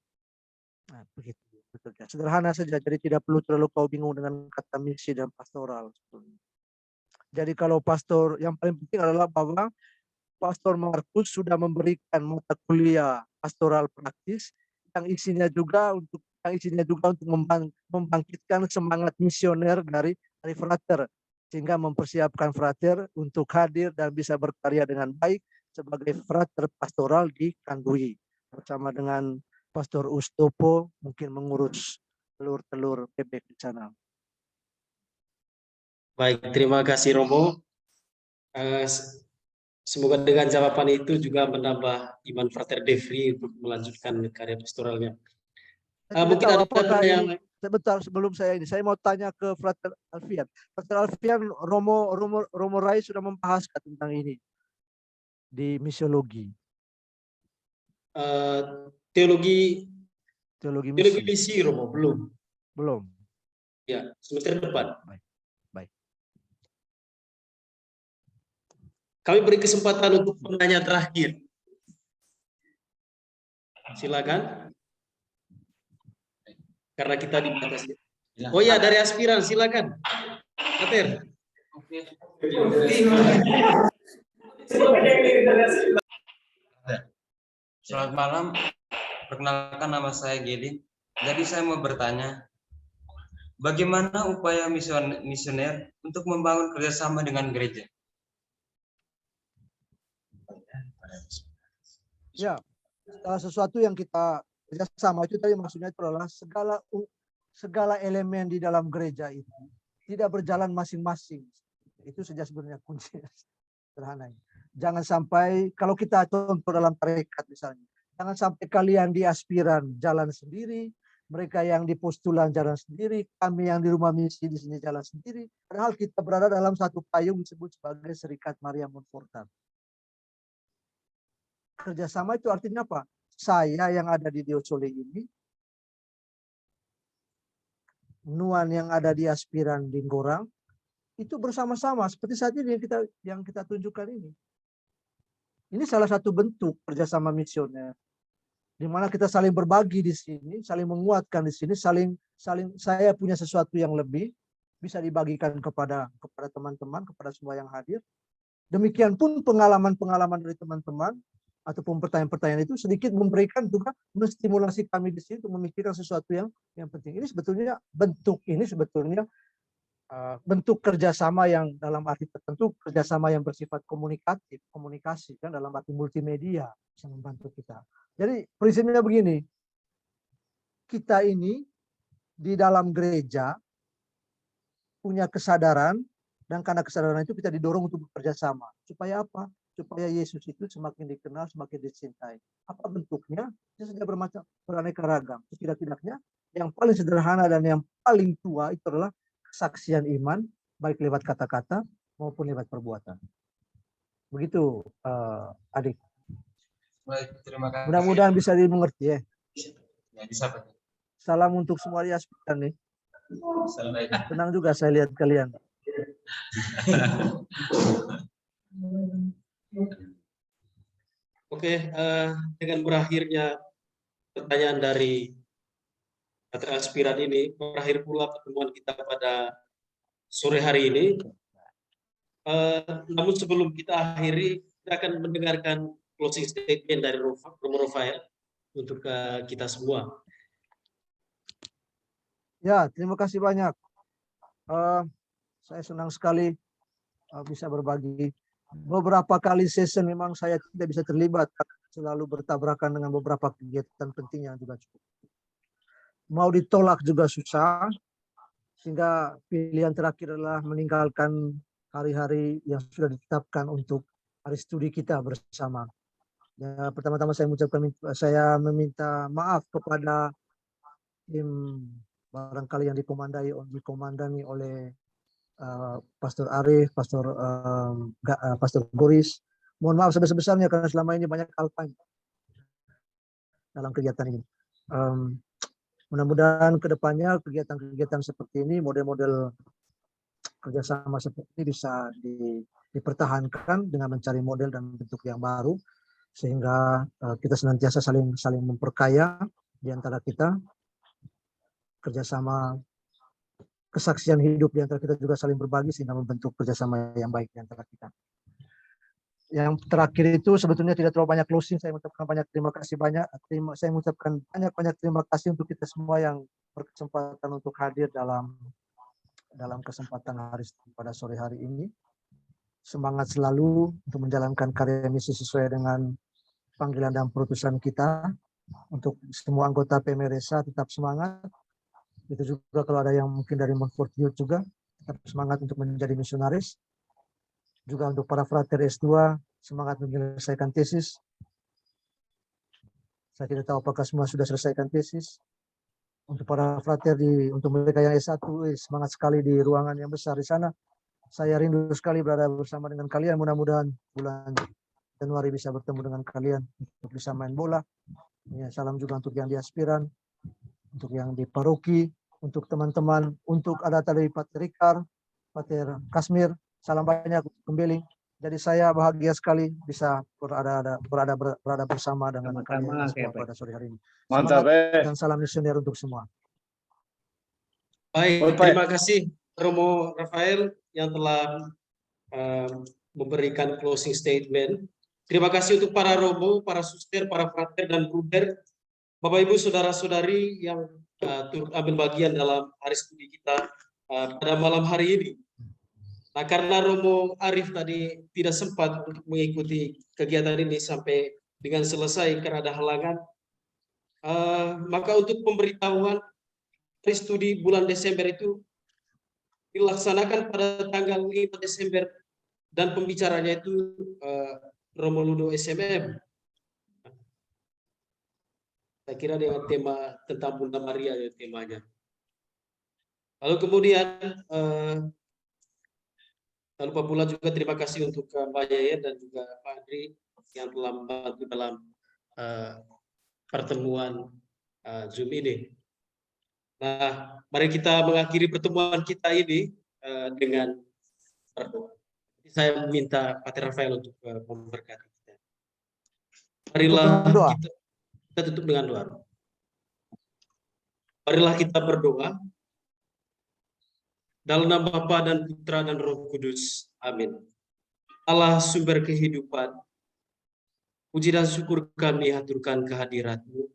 Nah, begitu. Betulnya. Sederhana saja, jadi tidak perlu terlalu kau bingung dengan kata misi dan pastoral. Sebetulnya. Jadi kalau pastor, yang paling penting adalah bahwa Pastor Markus sudah memberikan mata kuliah pastoral praktis yang isinya juga untuk membangkitkan semangat misioner dari Frater, sehingga mempersiapkan Frater untuk hadir dan bisa berkarya dengan baik sebagai Frater pastoral di Kandui bersama dengan Pastor Ustopo mungkin mengurus telur-telur bebek di sana. baik, terima kasih Romo. Semoga dengan jawaban itu juga menambah iman Frater Devri untuk melanjutkan karya pastoralnya. Mungkin ada yang sebentar sebelum saya mau tanya ke Frater Alfian. Frater Alfian, Romo Rai sudah membahaskan tentang ini di misiologi. Teologi misi. misi Romo belum. Ya, semester depan. Baik. Kami beri kesempatan untuk penanya terakhir. Silakan. Karena kita dibatasi. Oh ya, dari aspiran silakan. Frater. Selamat malam. Perkenalkan, nama saya Gedi. Jadi saya mau bertanya, bagaimana upaya misioner untuk membangun kerjasama dengan gereja? Ya, sesuatu yang kita kerjasama itu tadi maksudnya itu adalah segala elemen di dalam gereja itu tidak berjalan masing-masing. Itu saja sebenarnya kunci sederhana. Jangan sampai kalau kita contoh dalam tarekat misalnya, jangan sampai kalian di aspiran jalan sendiri, mereka yang di postulan jalan sendiri, kami yang di rumah misi di sini jalan sendiri. Padahal kita berada dalam satu payung disebut sebagai Serikat Maria Montfortan. Kerjasama itu artinya apa? Saya yang ada di Diosole ini, Nuan yang ada di aspiran di Gorang, itu bersama-sama seperti saat ini yang kita tunjukkan ini. Ini salah satu bentuk kerjasama misioner, di mana kita saling berbagi di sini, saling menguatkan di sini, saling saya punya sesuatu yang lebih bisa dibagikan kepada teman-teman, kepada semua yang hadir. Demikian pun pengalaman-pengalaman dari teman-teman ataupun pertanyaan-pertanyaan itu sedikit memberikan juga menstimulasi kami di sini untuk memikirkan sesuatu yang penting. Ini sebetulnya bentuk kerjasama yang dalam arti tertentu kerjasama yang bersifat komunikasi kan dalam arti multimedia bisa membantu kita. Jadi prinsipnya begini, kita ini di dalam gereja punya kesadaran dan karena kesadaran itu kita didorong untuk bekerja sama. Supaya apa? Supaya Yesus itu semakin dikenal, semakin dicintai. Apa bentuknya? Itu saja beraneka ragam. Tidak-tidaknya yang paling sederhana dan yang paling tua itu adalah kesaksian iman, baik lewat kata-kata maupun lewat perbuatan. Begitu, adik. Baik, terima kasih. Mudah-mudahan bisa dimengerti ya. Ya, bisa Pak. Salam untuk semua di aspiran nih. Assalamualaikum. Senang juga saya lihat kalian. Oke, dengan berakhirnya pertanyaan dari aspiran ini, berakhir pula pertemuan kita pada sore hari ini. Namun sebelum kita akhiri, kita akan mendengarkan closing statement dari Romo Rafael untuk kita semua. Ya, terima kasih banyak. Saya senang sekali bisa berbagi. Beberapa kali session memang saya tidak bisa terlibat, selalu bertabrakan dengan beberapa kegiatan penting yang juga cukup. Mau ditolak juga susah, sehingga pilihan terakhir adalah meninggalkan hari-hari yang sudah ditetapkan untuk hari studi kita bersama. Ya, pertama-tama saya meminta maaf kepada tim barangkali yang dikomandani oleh Pastor Arif, Pastor Goris. Mohon maaf sebesar-besarnya karena selama ini banyak hal dalam kegiatan ini. Mudah-mudahan kedepannya kegiatan-kegiatan seperti ini, model-model kerjasama seperti ini bisa dipertahankan dengan mencari model dan bentuk yang baru, sehingga kita senantiasa saling memperkaya di antara kita, kerjasama kesaksian hidup di antara kita juga saling berbagi sehingga membentuk kerjasama yang baik di antara kita. Yang terakhir itu sebetulnya tidak terlalu banyak closing. Saya mengucapkan banyak terima kasih saya mengucapkan banyak terima kasih untuk kita semua yang berkesempatan untuk hadir dalam kesempatan hari pada sore hari ini. Semangat selalu untuk menjalankan karya misi sesuai dengan panggilan dan perutusan kita. Untuk semua anggota PMRSA tetap semangat. Itu juga kalau ada yang mungkin dari Montfort Youth juga tetap semangat untuk menjadi misionaris. Juga untuk para frater S2 semangat menyelesaikan tesis. Saya tidak tahu apakah semua sudah selesaikan tesis. Untuk para frater untuk mereka yang S1 semangat sekali di ruangan yang besar di sana. Saya rindu sekali berada bersama dengan kalian. Mudah-mudahan bulan Januari bisa bertemu dengan kalian untuk bisa main bola. Ya, salam juga untuk yang di aspiran, untuk yang di paroki, untuk teman-teman, untuk ada dari Pater Rikar, Pater Kasmir, salam banyak kembali. Jadi saya bahagia sekali bisa berada bersama dengan kalian semua pada sore hari ini. Mantap, dan salam misioner untuk semua. Baik, terima kasih Romo Rafael yang telah memberikan closing statement. Terima kasih untuk para romo, para suster, para frater dan bruder Bapak Ibu saudara-saudari yang turut ambil bagian dalam hari studi kita pada malam hari ini. Nah, karena Romo Arif tadi tidak sempat untuk mengikuti kegiatan ini sampai dengan selesai karena ada halangan, maka untuk pemberitahuan hari studi bulan Desember itu dilaksanakan pada tanggal 5 Desember dan pembicaranya itu Romo Ludo SMM. Saya kira dengan tema tentang Bunda Maria ya temanya. Lalu kemudian tak lupa pula juga terima kasih untuk Mbak Yaya dan juga Pak Andri yang telah membantu dalam pertemuan Zoom ini. Nah, mari kita mengakhiri pertemuan kita ini dengan berdoa. Saya minta Pater Rafael untuk memberkati kita. Marilah kita tutup dengan doa. Marilah kita berdoa. Dalam nama Bapa dan Putra dan Roh Kudus. Amin. Allah sumber kehidupan, puji dan syukur kami haturkan kehadirat-Mu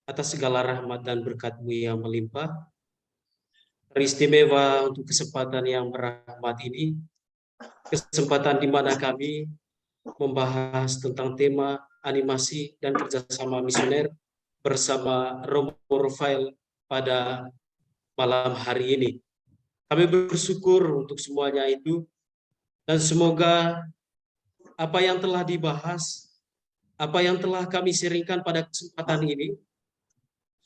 atas segala rahmat dan berkat-Mu yang melimpah. Teristimewa untuk kesempatan yang berahmat ini, kesempatan di mana kami membahas tentang tema animasi dan kerjasama misioner bersama Romo Rafael pada malam hari ini. Kami bersyukur untuk semuanya itu, dan semoga apa yang telah dibahas, apa yang telah kami sharingkan pada kesempatan ini,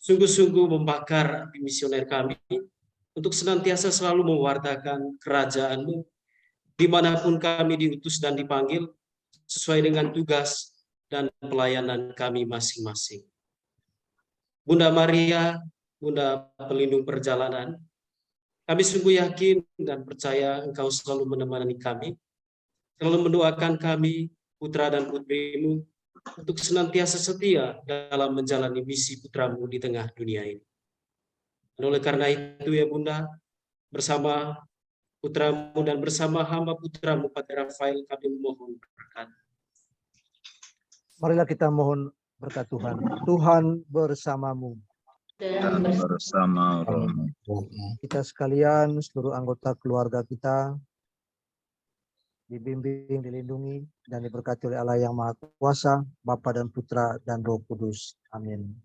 sungguh-sungguh membakar hati misioner kami untuk senantiasa selalu mewartakan kerajaan-Mu dimanapun kami diutus dan dipanggil sesuai dengan tugas dan pelayanan kami masing-masing. Bunda Maria, Bunda pelindung perjalanan, kami sungguh yakin dan percaya Engkau selalu menemani kami, selalu mendoakan kami, putra dan putri-Mu, untuk senantiasa setia dalam menjalani misi putra-Mu di tengah dunia ini. Dan oleh karena itu ya Bunda, bersama putra-Mu dan bersama hamba putra-Mu Pater Rafael, kami memohon berkat. Marilah kita mohon berkat Tuhan. Tuhan bersamamu. Dan bersama Romo. Kita sekalian, seluruh anggota keluarga kita, dibimbing, dilindungi, dan diberkati oleh Allah yang Maha Kuasa, Bapa dan Putra dan Roh Kudus. Amin.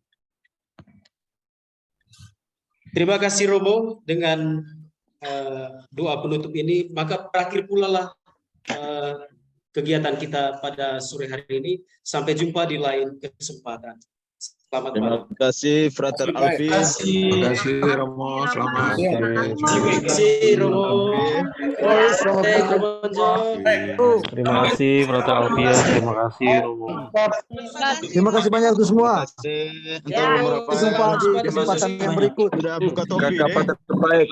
Terima kasih Romo. Dengan doa penutup ini, maka berakhir pula lah kegiatan kita pada sore hari ini. Sampai jumpa di lain kesempatan. Selamat malam. Terima kasih Frater Alfi. Terima kasih Romo, selamat. Terima kasih Romo. Terima kasih Frater Alfian. Terima kasih Romo. Terima kasih banyak untuk semua. Sampai jumpa di kesempatan yang berikut. Sudah buka topi. Terbaik.